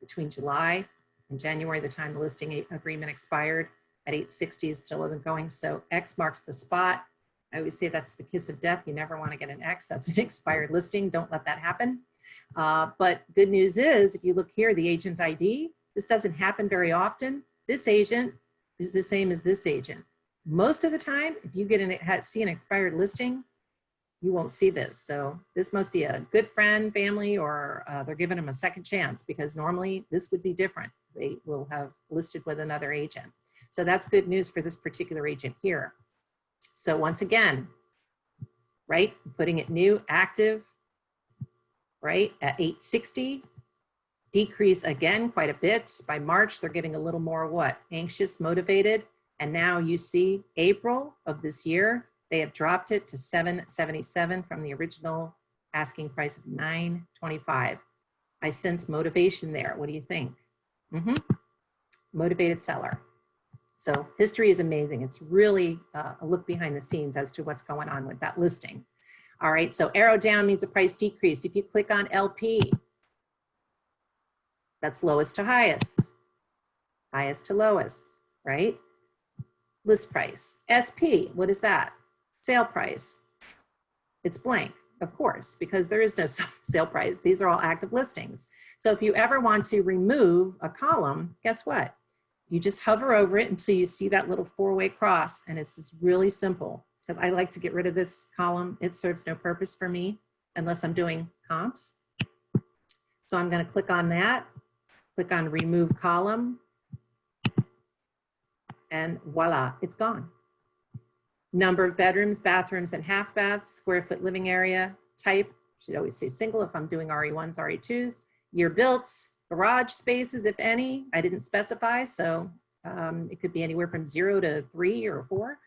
between July and January, the time the listing agreement expired at $860, it still wasn't going. So X marks the spot. I always say that's the kiss of death. You never want to get an X. That's an expired listing. Don't let that happen. But good news is, if you look here, the agent ID, this doesn't happen very often. This agent is the same as this agent. Most of the time, if you see an expired listing, you won't see this. So this must be a good friend, family, or they're giving them a second chance, because normally this would be different. They will have listed with another agent. So that's good news for this particular agent here. So once again, right, putting it new, active, right, at $860, decrease again quite a bit. By March, they're getting a little more what? Anxious, motivated. And now you see April of this year, they have dropped it to $777 from the original asking price of $925. I sense motivation there. What do you think? Motivated seller. So history is amazing. It's really a look behind the scenes as to what's going on with that listing. All right, so arrow down means a price decrease. If you click on LP, that's lowest to highest, highest to lowest, right? List price. SP, what is that? Sale price. It's blank, of course, because there is no sale price. These are all active listings. So if you ever want to remove a column, guess what? You just hover over it until you see that little four-way cross, and it's just really simple, because I like to get rid of this column. It serves no purpose for me unless I'm doing comps. So I'm going to click on that, click on remove column, and voila, it's gone. Number of bedrooms, bathrooms, and half baths, square foot living area, type, should always say single if I'm doing RE1s, RE2s, year built, garage spaces, if any, I didn't specify, so it could be anywhere from 0 to 3 or 4.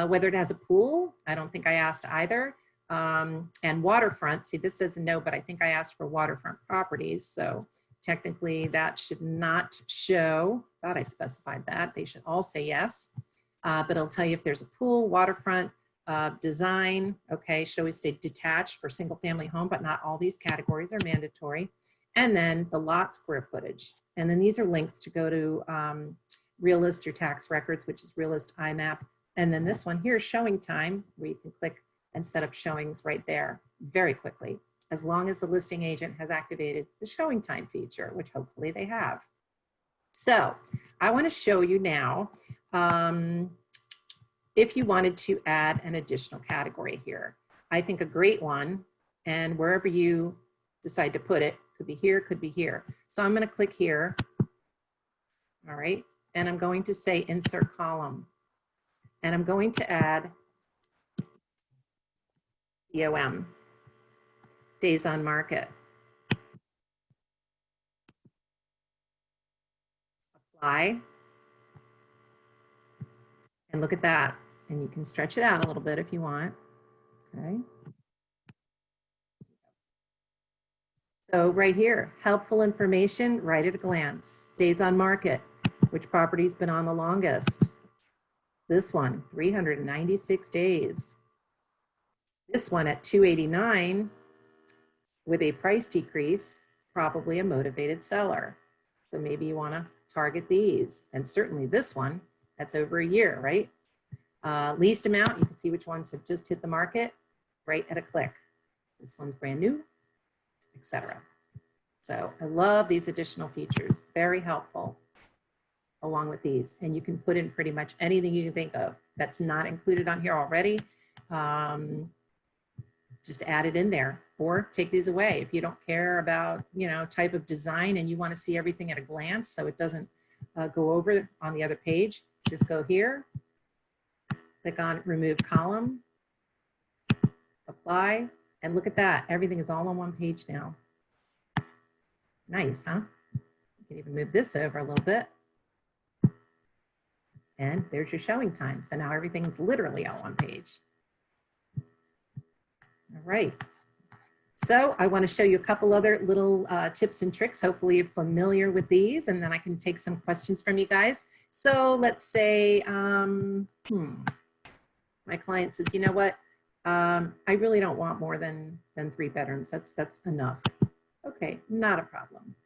Whether it has a pool, I don't think I asked either. And waterfront, see this says no, but I think I asked for waterfront properties, so technically that should not show. Thought I specified that. They should all say yes. But it'll tell you if there's a pool, waterfront, design, okay, should always say detached for single family home, but not all these categories are mandatory. And then the lot square footage. And then these are links to go to Realist or tax records, which is Realist IMAP. And then this one here is showing time, where you can click and set up showings right there very quickly, as long as the listing agent has activated the showing time feature, which hopefully they have. So I want to show you now, if you wanted to add an additional category here. I think a great one, and wherever you decide to put it, could be here, could be here. So I'm going to click here, all right, and I'm going to say insert column, and I'm going to add DOM, days on market. Apply. And look at that. And you can stretch it out a little bit if you want. Okay. So right here, helpful information right at a glance. Days on market. Which property's been on the longest? This one, 396 days. This one at 289 with a price decrease, probably a motivated seller. So maybe you want to target these. And certainly this one, that's over a year, right? Least amount, you can see which ones have just hit the market right at a click. This one's brand new, etc. So I love these additional features, very helpful along with these. And you can put in pretty much anything you can think of that's not included on here already. Just add it in there or take these away. If you don't care about, you know, type of design and you want to see everything at a glance so it doesn't go over on the other page, just go here, click on remove column, apply, and look at that. Everything is all on one page now. Nice, huh? You can even move this over a little bit. And there's your showing time. So now everything's literally on one page. All right. So I want to show you a couple other little tips and tricks. Hopefully you're familiar with these, and then I can take some questions from you guys. So let's say, my client says, you know what? I really don't want more than 3 bedrooms. That's enough. Okay, not a problem.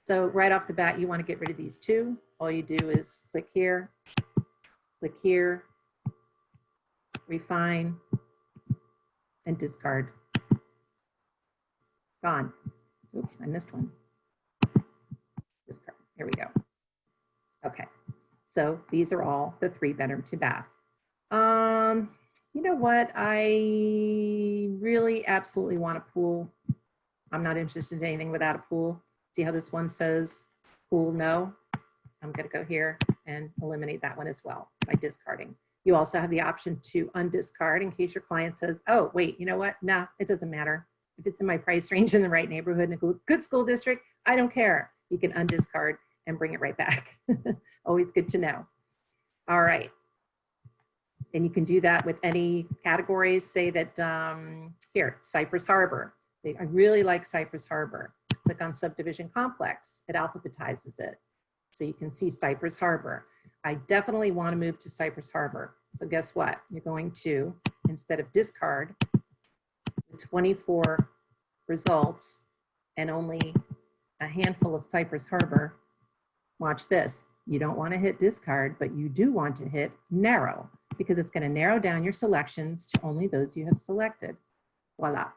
So right off the bat, you want to get rid of these 2. All you do is click here, refine, and discard. Gone. Oops, I missed one. Discard. Here we go. Okay, so these are all the 3 bedroom to bath. You know what? I really absolutely want a pool. I'm not interested in anything without a pool. See how this one says pool no? I'm going to go here and eliminate that one as well by discarding. You also have the option to undiscard in case your client says, oh, wait, you know what? Nah, it doesn't matter. If it's in my price range in the right neighborhood in a good school district, I don't care. You can undiscard and bring it right back. Always good to know. All right. And you can do that with any categories. Say that, here, Cypress Harbor. I really like Cypress Harbor. Click on subdivision complex. It alphabetizes it. So you can see Cypress Harbor. I definitely want to move to Cypress Harbor. So guess what? You're going to, instead of discard, 24 results and only a handful of Cypress Harbor, watch this. You don't want to hit discard, but you do want to hit narrow because it's going to narrow down your selections to only those you have selected. Voila.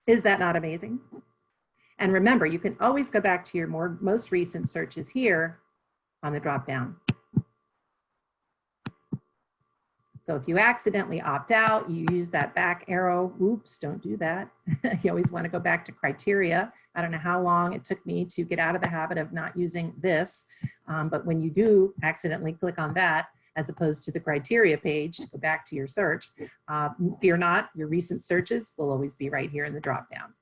Is that not amazing? And remember, you can always go back to your most recent searches here on the drop down. So if you accidentally opt out, you use that back arrow. Oops, don't do that. You always want to go back to criteria. I don't know how long it took me to get out of the habit of not using this. But when you do accidentally click on that, as opposed to the criteria page to go back to your search, fear not, your recent searches will always be right here in the drop down.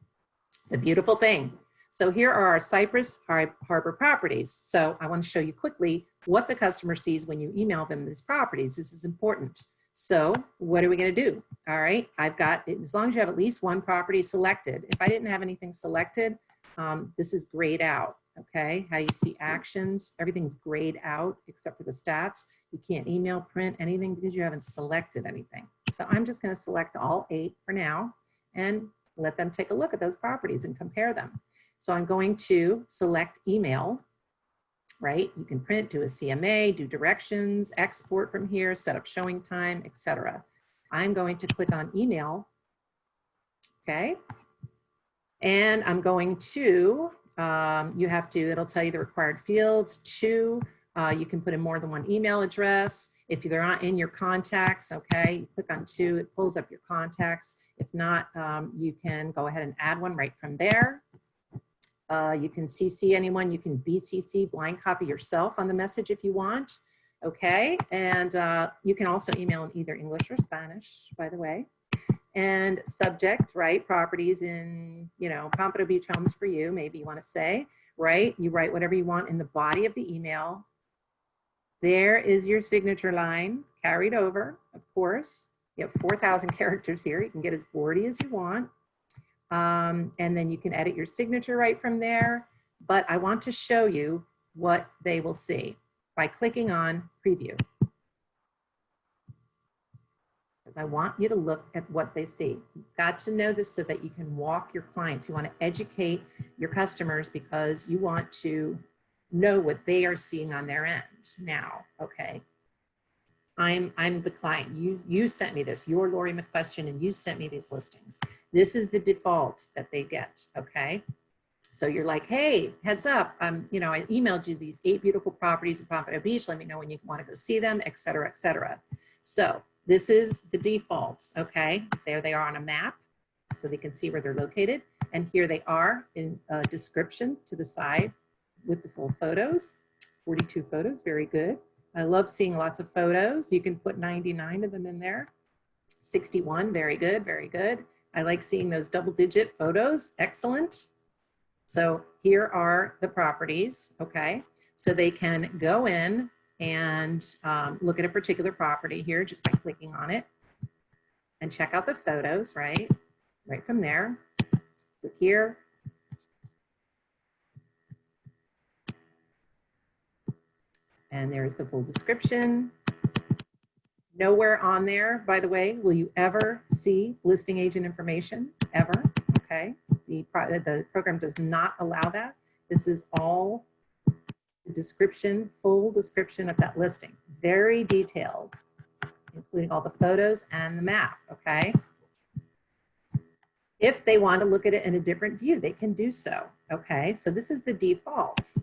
It's a beautiful thing. So here are our Cypress Harbor properties. So I want to show you quickly what the customer sees when you email them these properties. This is important. So what are we going to do? All right, I've got, as long as you have at least one property selected. If I didn't have anything selected, this is grayed out. Okay, how you see actions, everything's grayed out except for the stats. You can't email, print, anything because you haven't selected anything. So I'm just going to select all 8 for now and let them take a look at those properties and compare them. So I'm going to select email, right? You can print, do a CMA, do directions, export from here, set up showing time, etc. I'm going to click on email, okay? And I'm going to, it'll tell you the required fields. 2, you can put in more than one email address. If they're not in your contacts, okay, you click on 2, it pulls up your contacts. If not, you can go ahead and add one right from there. You can CC anyone, you can BCC, blind copy yourself on the message if you want, okay? And you can also email in either English or Spanish, by the way. And subject, right, properties in, you know, Pompano Beach homes for you, maybe you want to say, right? You write whatever you want in the body of the email. There is your signature line carried over, of course. You have 4,000 characters here. You can get as wordy as you want. And then you can edit your signature right from there. But I want to show you what they will see by clicking on preview. Because I want you to look at what they see. You've got to know this so that you can walk your clients. You want to educate your customers because you want to know what they are seeing on their end now, okay? I'm the client. You sent me this. You're Lori Mcquestion, and you sent me these listings. This is the default that they get, okay? So you're like, hey, heads up. You know, I emailed you these 8 beautiful properties in Pompano Beach. Let me know when you want to go see them, et cetera, et cetera. So this is the defaults, okay? There they are on a map, so they can see where they're located. And here they are in a description to the side with the full photos. 42 photos, very good. I love seeing lots of photos. You can put 99 of them in there. 61, very good, very good. I like seeing those double-digit photos, excellent. So here are the properties, okay? So they can go in and look at a particular property here just by clicking on it and check out the photos, right? Right from there. Click here. And there's the full description. Nowhere on there, by the way, will you ever see listing agent information, ever, okay? The program does not allow that. This is all the description, full description of that listing. Very detailed, including all the photos and the map, okay? If they want to look at it in a different view, they can do so, okay? So this is the default.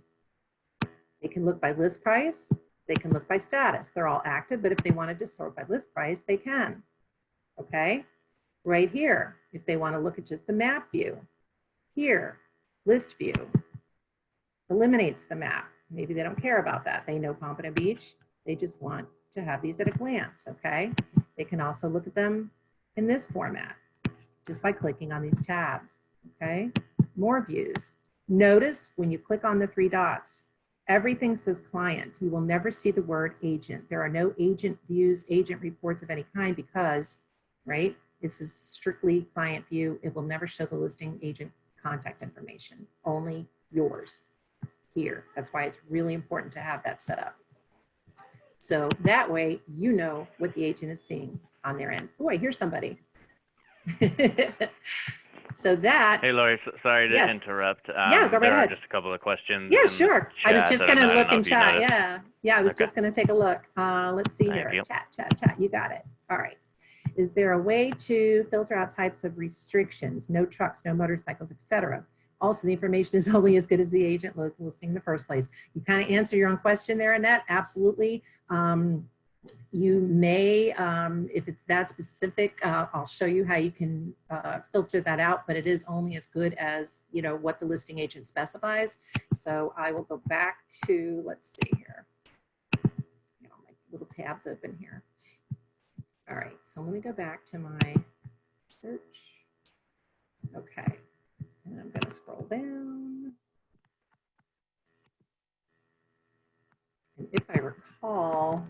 They can look by list price. They can look by status. They're all active, but if they wanted to sort by list price, they can, okay? Right here, if they want to look at just the map view. Here, list view, eliminates the map. Maybe they don't care about that. They know Pompano Beach. They just want to have these at a glance, okay? They can also look at them in this format, just by clicking on these tabs, okay? More views. Notice when you click on the 3 dots, everything says client. You will never see the word agent. There are no agent views, agent reports of any kind because, right, this is strictly client view. It will never show the listing agent contact information, only yours. here. That's why it's really important to have that set up. So that way, you know what the agent is seeing on their end. Oh, I hear somebody. So that. Hey, Lori, sorry to Yes. interrupt. Yeah, go right there are ahead. just a couple of questions Yeah, in the sure. I was chat just that going to I look don't know and if you chat. noticed. Yeah, I was Okay. just going to take a look. Let's see Thank here. you. Chat. You got it. All right. Is there a way to filter out types of restrictions? No trucks, no motorcycles, etc. Also, the information is only as good as the agent loads the listing in the first place. You kind of answer your own question there, Annette. Absolutely. You may, if it's that specific, I'll show you how you can filter that out, but it is only as good as, you know, what the listing agent specifies. So I will go back to, let's see here. You know, my little tabs open here. All right, so let me go back to my search. Okay, and I'm gonna scroll down. And if I recall,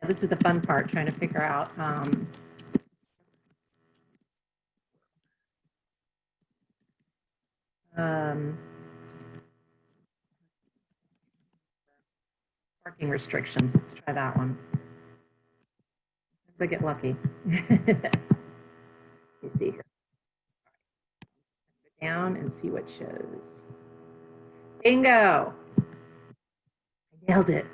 yeah, this is the fun part, trying to figure out parking restrictions. Let's try that one. Let's get lucky. Let me see here. Go down and see what shows. Bingo! I nailed it.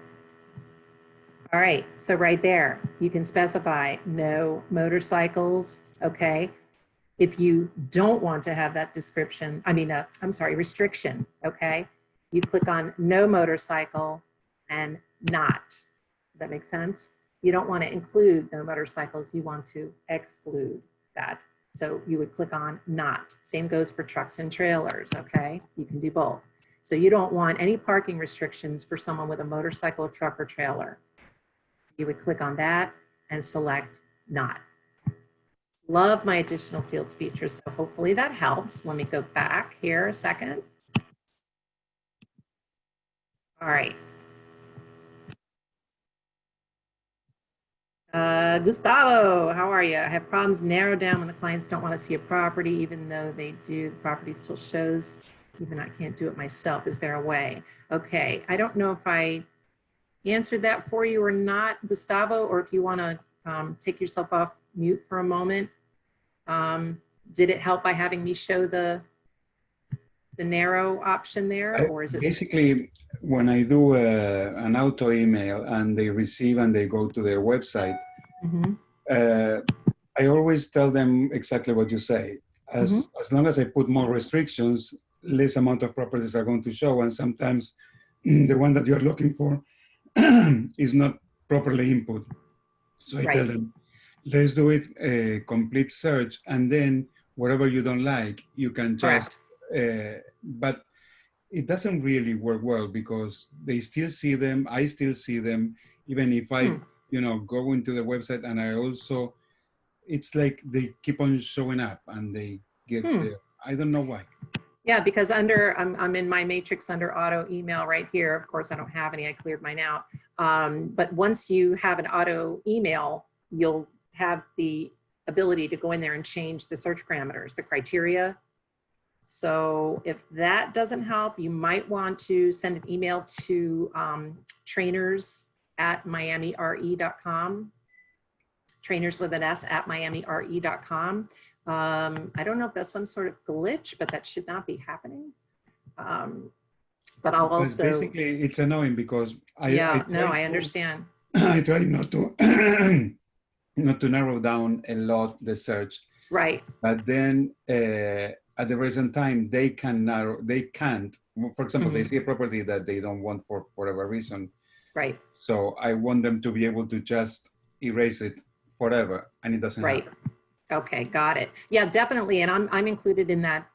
All right, so right there, you can specify no motorcycles, okay? If you don't want to have that description, I'm sorry, restriction, okay? You click on no motorcycle and not. Does that make sense? You don't want to include no motorcycles, you want to exclude that. So you would click on not. Same goes for trucks and trailers, okay? You can do both. So you don't want any parking restrictions for someone with a motorcycle, truck, or trailer. You would click on that and select not. Love my additional fields features, so hopefully that helps. Let me go back here a second. All right. Gustavo, how are you? I have problems narrow down when the clients don't want to see a property, even though they do, the property still shows, even I can't do it myself. Is there a way? Okay, I don't know if I answered that for you or not, Gustavo, or if you want to take yourself off mute for a moment. Did it help by having me show the narrow option there, or is it? Basically, when I do an auto email and they receive and they go to their website, I always tell them exactly what you say. As long as I put more restrictions, less amount of properties are going to show, and sometimes the one that you're looking for is not properly input. So I tell them, let's do it a complete search, and then whatever you don't like, you can just, but it doesn't really work well because they still see them, I still see them, even if I, you know, go into the website and I also, it's like they keep on showing up and they get there. I don't know why. Yeah, because under, I'm in my matrix under auto email right here. Of course, I don't have any, I cleared mine out. But once you have an auto email, you'll have the ability to go in there and change the search parameters, the criteria. So if that doesn't help, you might want to send an email to trainers@miamire.com, trainers with an S @miamire.com. I don't know if that's some sort of glitch, but that should not be happening. But I'll also. Basically, it's annoying because I understand. I try not to not to narrow down a lot the search. Right. But then at the recent time, they can narrow. They can't. For example, they see a property that they don't want for whatever reason. Right. So I want them to be able to just erase it forever, and it doesn't happen. Okay, got it. Yeah, definitely. And I'm included in that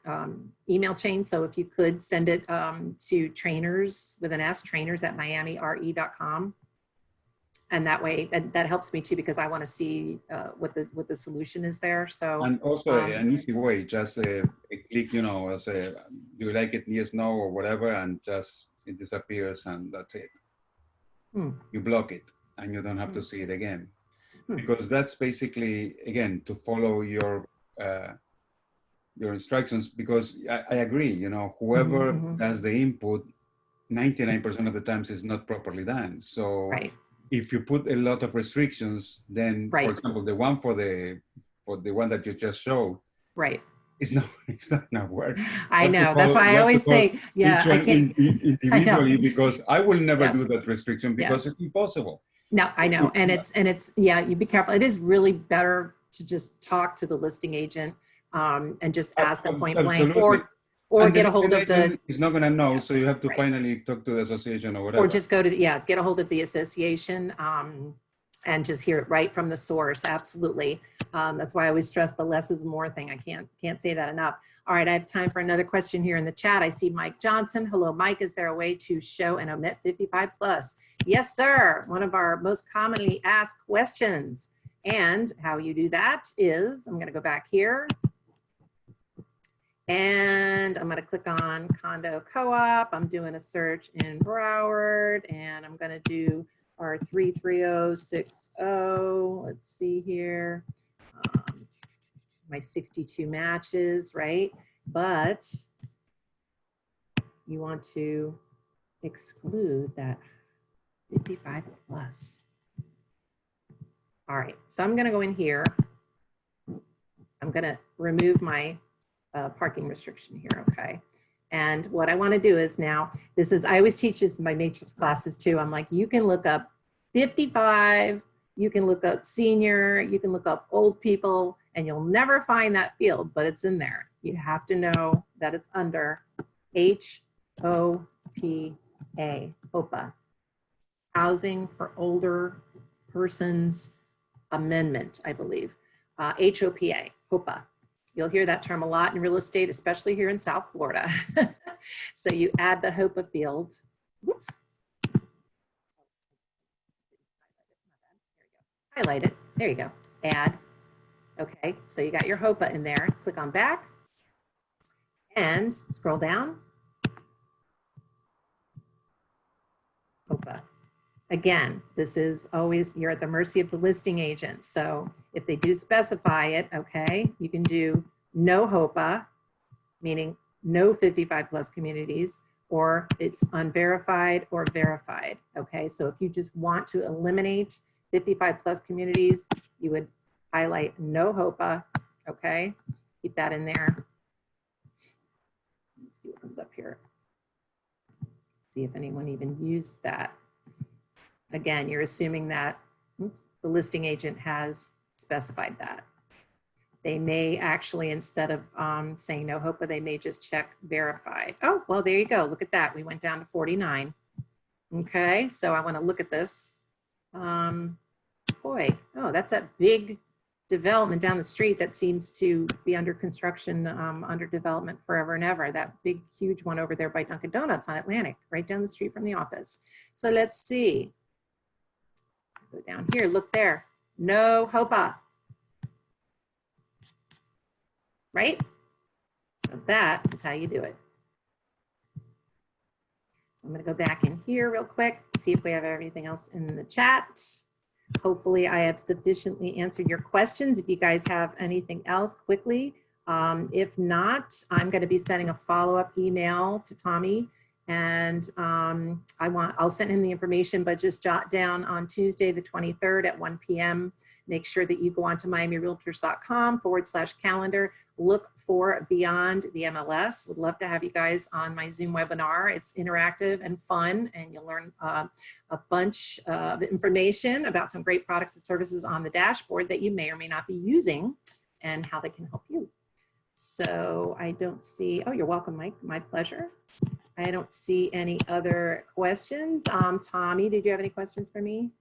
email chain. So if you could send it to trainers with an S, trainers@miamire.com. And that way, that helps me too, because I want to see what the solution is there. So and also an easy way, just a click, you know, say, do you like it? Yes, no, or whatever, and just it disappears, and that's it. You block it, and you don't have to see it again. Because that's basically, again, to follow your your instructions, because I agree, you know, whoever does the input, 99% of the times is not properly done. So Right. if you put a lot of restrictions, then for example, the one for the one that you just showed, right. it's not gonna work. I know. That's why I always say, yeah, each I one can't. individually, because I will never Yeah. do that restriction because it's impossible. No, I know. And it's, yeah, you be careful. It is really better to just talk to the listing agent and just ask them point blank, or get a hold of the. He's not gonna know, so you have to finally talk to the association or whatever. Or just go to get a hold of the association and just hear it right from the source. Absolutely. That's why I always stress the less is more thing. I can't say that enough. All right, I have time for another question here in the chat. I see Mike Johnson. Hello, Mike. Is there a way to show and omit 55 plus? Yes, sir. One of our most commonly asked questions. And how you do that is, I'm going to go back here. And I'm going to click on condo co-op. I'm doing a search in Broward, and I'm going to do our 33060. Let's see here. My 62 matches, right? But you want to exclude that 55 plus. All right, so I'm going to go in here. I'm going to remove my parking restriction here, okay? And what I want to do is now, I always teach this in my matrix classes too. I'm like, you can look up 55, you can look up senior, you can look up old people, and you'll never find that field, but it's in there. You have to know that it's under HOPA, HOPA, Housing for Older Persons Amendment, I believe. HOPA, HOPA. You'll hear that term a lot in real estate, especially here in South Florida. So you add the HOPA field. Whoops. Highlight it. There you go. Add. Okay, so you got your HOPA in there. Click on back and scroll down. HOPA. Again, this is always, you're at the mercy of the listing agent. So if they do specify it, okay, you can do no HOPA, meaning no 55 plus communities, or it's unverified or verified. Okay, so if you just want to eliminate 55 plus communities, you would highlight no HOPA. Okay, keep that in there. Let's see what comes up here. See if anyone even used that. Again, you're assuming that the listing agent has specified that. They may actually, instead of saying no HOPA, they may just check verified. Oh, well, there you go. Look at that. We went down to 49. Okay, so I want to look at this. Boy, oh, that's that big development down the street that seems to be under construction, under development forever and ever. That big, huge one over there by Dunkin' Donuts on Atlantic, right down the street from the office. So let's see. Go down here, look there. No HOPA. Right? So that is how you do it. I'm going to go back in here real quick, see if we have everything else in the chat. Hopefully I have sufficiently answered your questions. If you guys have anything else quickly, if not, I'm going to be sending a follow-up email to Tommy, and I'll send him the information, but just jot down on Tuesday the 23rd at 1 p.m. Make sure that you go on to miamirealtors.com/calendar. Look for Beyond the MLS. Would love to have you guys on my Zoom webinar. It's interactive and fun, and you'll learn a bunch of information about some great products and services on the dashboard that you may or may not be using and how they can help you. So I don't see, oh, you're welcome, Mike. My pleasure. I don't see any other questions. Tommy, did you have any questions for me?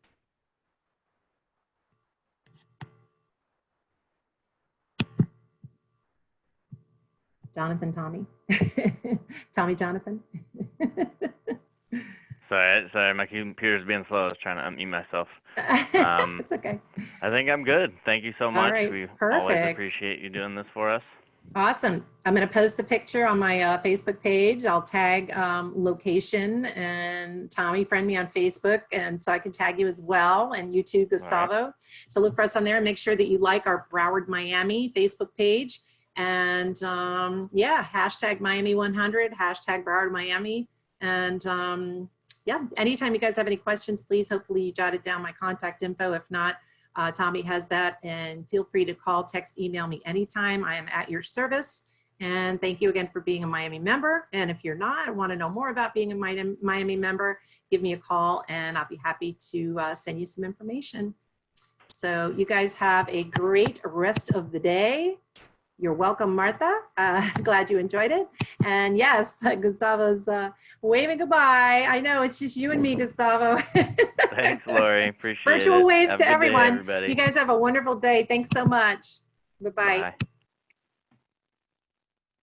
Jonathan, Tommy. Tommy, Jonathan. Sorry, my computer's being slow. I was trying to unmute myself. It's okay. I think I'm good. Thank you so much. All right, We perfect. always appreciate you doing this for us. Awesome. I'm going to post the picture on my Facebook page. I'll tag Location, and Tommy, friend me on Facebook, and so I can tag you as well, and you too, Gustavo. Right. So look for us on there and make sure that you like our Broward Miami Facebook page. And yeah, hashtag Miami 100, hashtag Broward Miami. And yeah, anytime you guys have any questions, please, hopefully you jotted down my contact info. If not, Tommy has that, and feel free to call, text, email me anytime. I am at your service. And thank you again for being a Miami member. And if you're not, or want to know more about being a Miami member, give me a call and I'll be happy to send you some information. So you guys have a great rest of the day. You're welcome, Martha. Glad you enjoyed it. And yes, Gustavo's waving goodbye. I know it's just you and me, Gustavo. Thanks, Lori. Appreciate it. Virtual waves Have to a good day, everyone. everybody. You guys have a wonderful day. Thanks so much. Bye-bye. Bye.